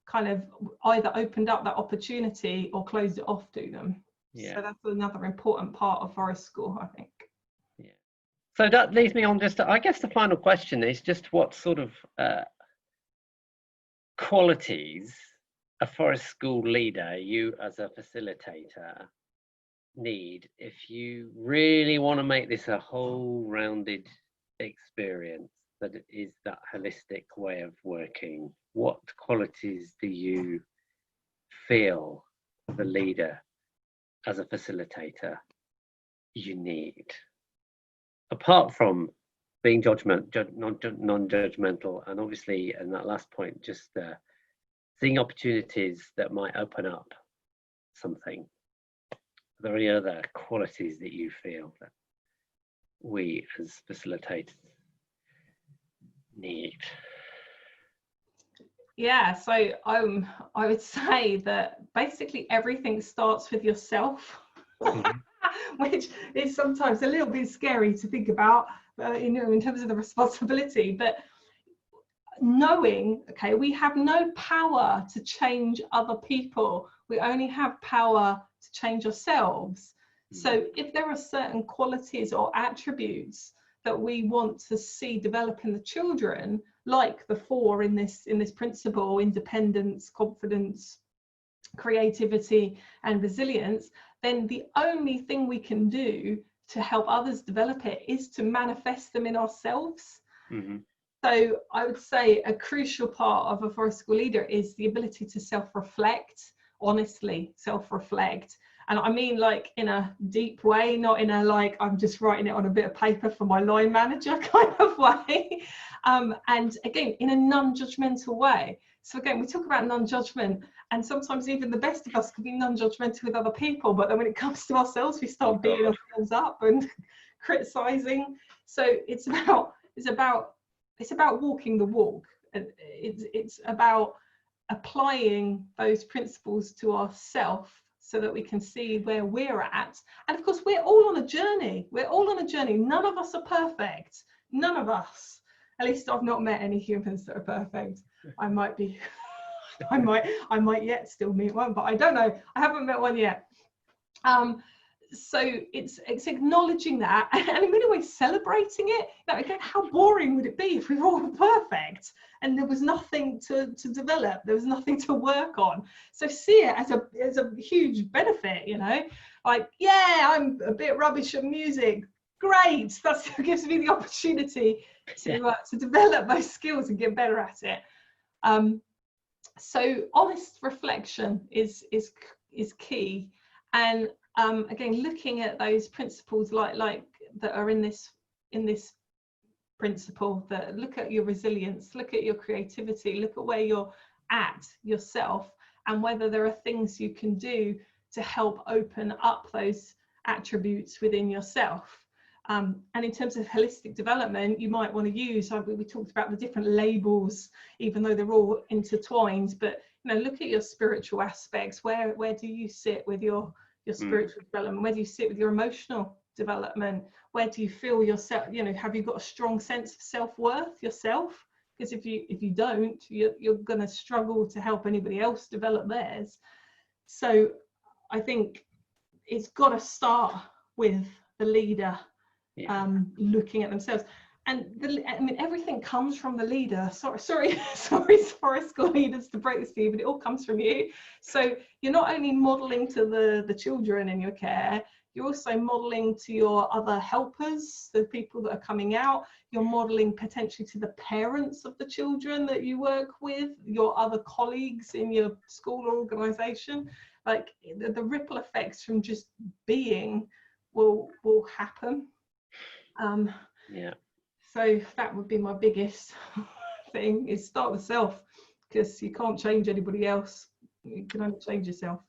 kind of either opened up that opportunity or closed it off to them. Yeah. So that's another important part of forest school, I think. Yeah. So that leads me on just to, I guess the final question is just what sort of qualities a forest school leader, you as a facilitator, need if you really want to make this a whole rounded experience that is that holistic way of working. What qualities do you feel the leader as a facilitator you need, apart from being non-judgmental, and obviously in that last point, just seeing opportunities that might open up something? Are there any other qualities that you feel that we as facilitators need? Yeah, so I would say that basically everything starts with yourself, which is sometimes a little bit scary to think about, you know, in terms of the responsibility. But knowing, okay, we have no power to change other people. We only have power to change ourselves. So if there are certain qualities or attributes that we want to see develop in the children, like the 4 in this principle: independence, confidence, creativity, and resilience, then the only thing we can do to help others develop it is to manifest them in ourselves. So I would say a crucial part of a forest school leader is the ability to self-reflect, honestly self-reflect. And I mean, like, in a deep way, not in a like I'm just writing it on a bit of paper for my line manager kind of way. And again, in a non-judgmental way. So again, we talk about non-judgment, and sometimes even the best of us can be non-judgmental with other people, but then when it comes to ourselves, we start beating ourselves up and criticizing. So it's about walking the walk. It's about applying those principles to ourselves so that we can see where we're at. And of course, we're all on a journey. None of us are perfect. None of us. At least I've not met any humans that are perfect. I might be, I might yet still meet one, but I don't know. I haven't met one yet. So it's acknowledging that, and in many ways celebrating it. Now, again, how boring would it be if we were all perfect and there was nothing to develop, there was nothing to work on? So see it as a huge benefit, you know, like, yeah, I'm a bit rubbish at music, great, that gives me the opportunity to develop those skills and get better at it. So honest reflection is key. And again, looking at those principles like that are in this principle, that look at your resilience, look at your creativity, look at where you're at yourself, and whether there are things you can do to help open up those attributes within yourself. And in terms of holistic development, you might want to use, we talked about the different labels, even though they're all intertwined, but you know, look at your spiritual aspects. Where do you sit with your spiritual development? Where do you sit with your emotional development? Where do you feel yourself? You know, have you got a strong sense of self-worth yourself? Because if you don't, you're going to struggle to help anybody else develop theirs. So I think it's got to start with the leader looking at themselves. And I mean, everything comes from the leader. Sorry, forest school leaders to break this to you, but it all comes from you. So you're not only modeling to the children in your care, you're also modeling to your other helpers, the people that are coming out. You're modeling potentially to the parents of the children that you work with, your other colleagues in your school or organization. Like the ripple effects from just being will happen. So that would be my biggest thing, is start with self, because you can't change anybody else. You can only change yourself.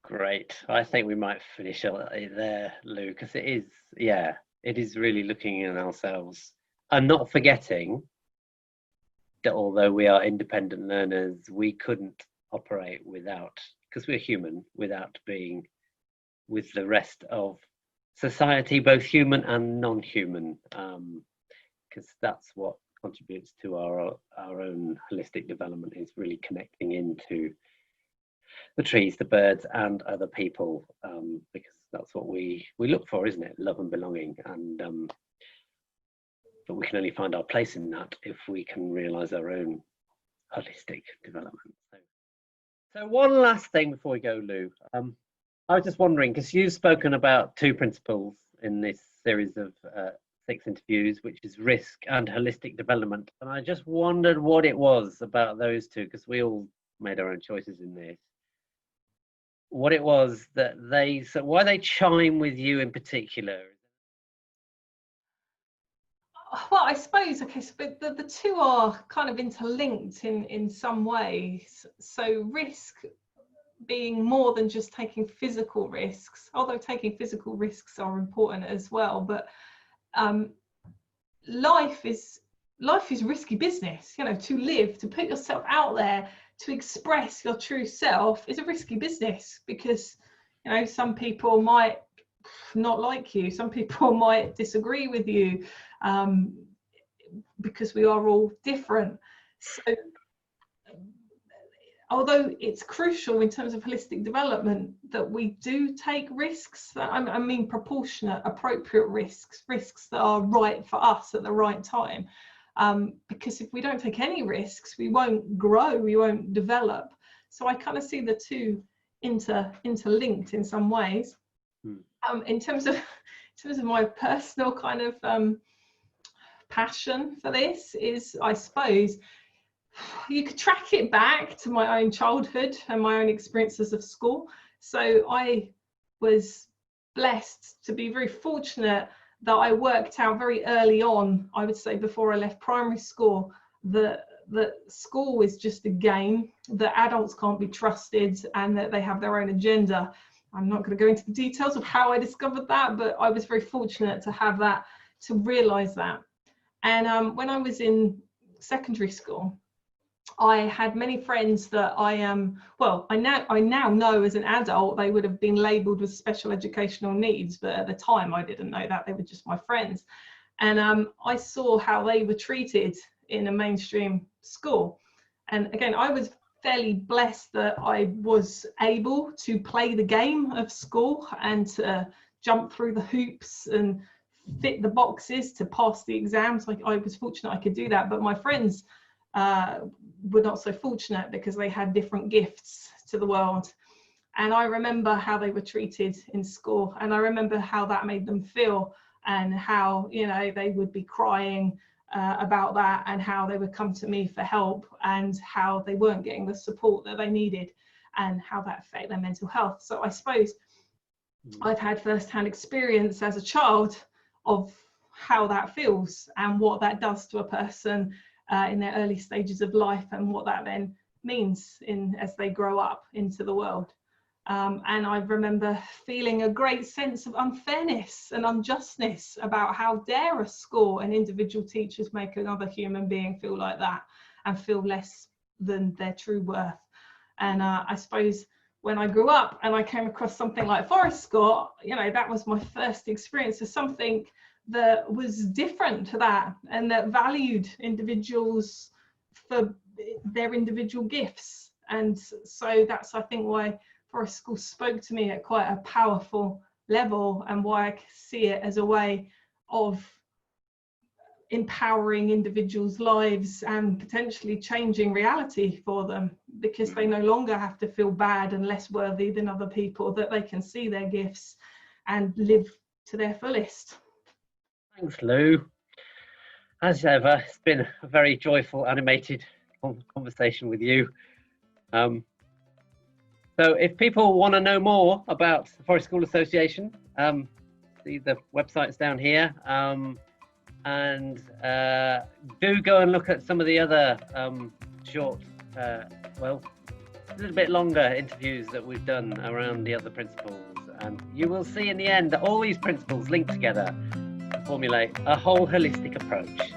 Great. I think we might finish it there, Lou, because it is really looking at ourselves and not forgetting that although we are independent learners, we couldn't operate without, because we're human, without being with the rest of society, both human and non-human, because that's what contributes to our own holistic development, is really connecting into the trees, the birds, and other people, because that's what we look for, isn't it? Love and belonging. And but we can only find our place in that if we can realize our own holistic development. So one last thing before we go, Lou. I was just wondering, because you've spoken about two principles in this series of 6 interviews, which is risk and holistic development. And I just wondered what it was about those two, because we all made our own choices in this. What it was that why they chime with you in particular. Well, I suppose, okay, so but the two are kind of interlinked in some ways. So risk being more than just taking physical risks, although taking physical risks are important as well, but life is risky business. You know, to live, to put yourself out there, to express your true self is a risky business, because, you know, some people might not like you, some people might disagree with you, because we are all different. So although it's crucial in terms of holistic development that we do take risks, I mean proportionate, appropriate risks that are right for us at the right time, because if we don't take any risks, we won't grow, we won't develop. So I kind of see the two interlinked in some ways. In terms of my personal kind of passion for this is, I suppose, you could track it back to my own childhood and my own experiences of school. So I was blessed to be very fortunate that I worked out very early on, I would say before I left primary school, that school is just a game, that adults can't be trusted, and that they have their own agenda. I'm not going to go into the details of how I discovered that, but I was very fortunate to have that, to realize that. And when I was in secondary school, I had many friends that I now know as an adult they would have been labelled with special educational needs, but at the time I didn't know that, they were just my friends. And I saw how they were treated in a mainstream school. And again, I was fairly blessed that I was able to play the game of school and to jump through the hoops and fit the boxes to pass the exams. Like, I was fortunate I could do that, but my friends were not so fortunate because they had different gifts to the world. And I remember how they were treated in school, and I remember how that made them feel, and how, you know, they would be crying about that, and how they would come to me for help, and how they weren't getting the support that they needed, and how that affected their mental health. So I suppose I've had first-hand experience as a child of how that feels and what that does to a person in their early stages of life, and what that then means as they grow up into the world. And I remember feeling a great sense of unfairness and unjustness about how dare a school and individual teachers make another human being feel like that and feel less than their true worth. And I suppose when I grew up and I came across something like Forest School, you know, that was my first experience of something that was different to that, and that valued individuals for their individual gifts. And so that's, I think, why Forest School spoke to me at quite a powerful level, and why I see it as a way of empowering individuals' lives and potentially changing reality for them, because they no longer have to feel bad and less worthy than other people, that they can see their gifts and live to their fullest. Thanks, Lou. As ever, it's been a very joyful, animated conversation with you. So if people want to know more about the Forest School Association, the website's down here. And do go and look at some of the other short well, a little bit longer interviews that we've done around the other principles, and you will see in the end that all these principles link together to formulate a whole holistic approach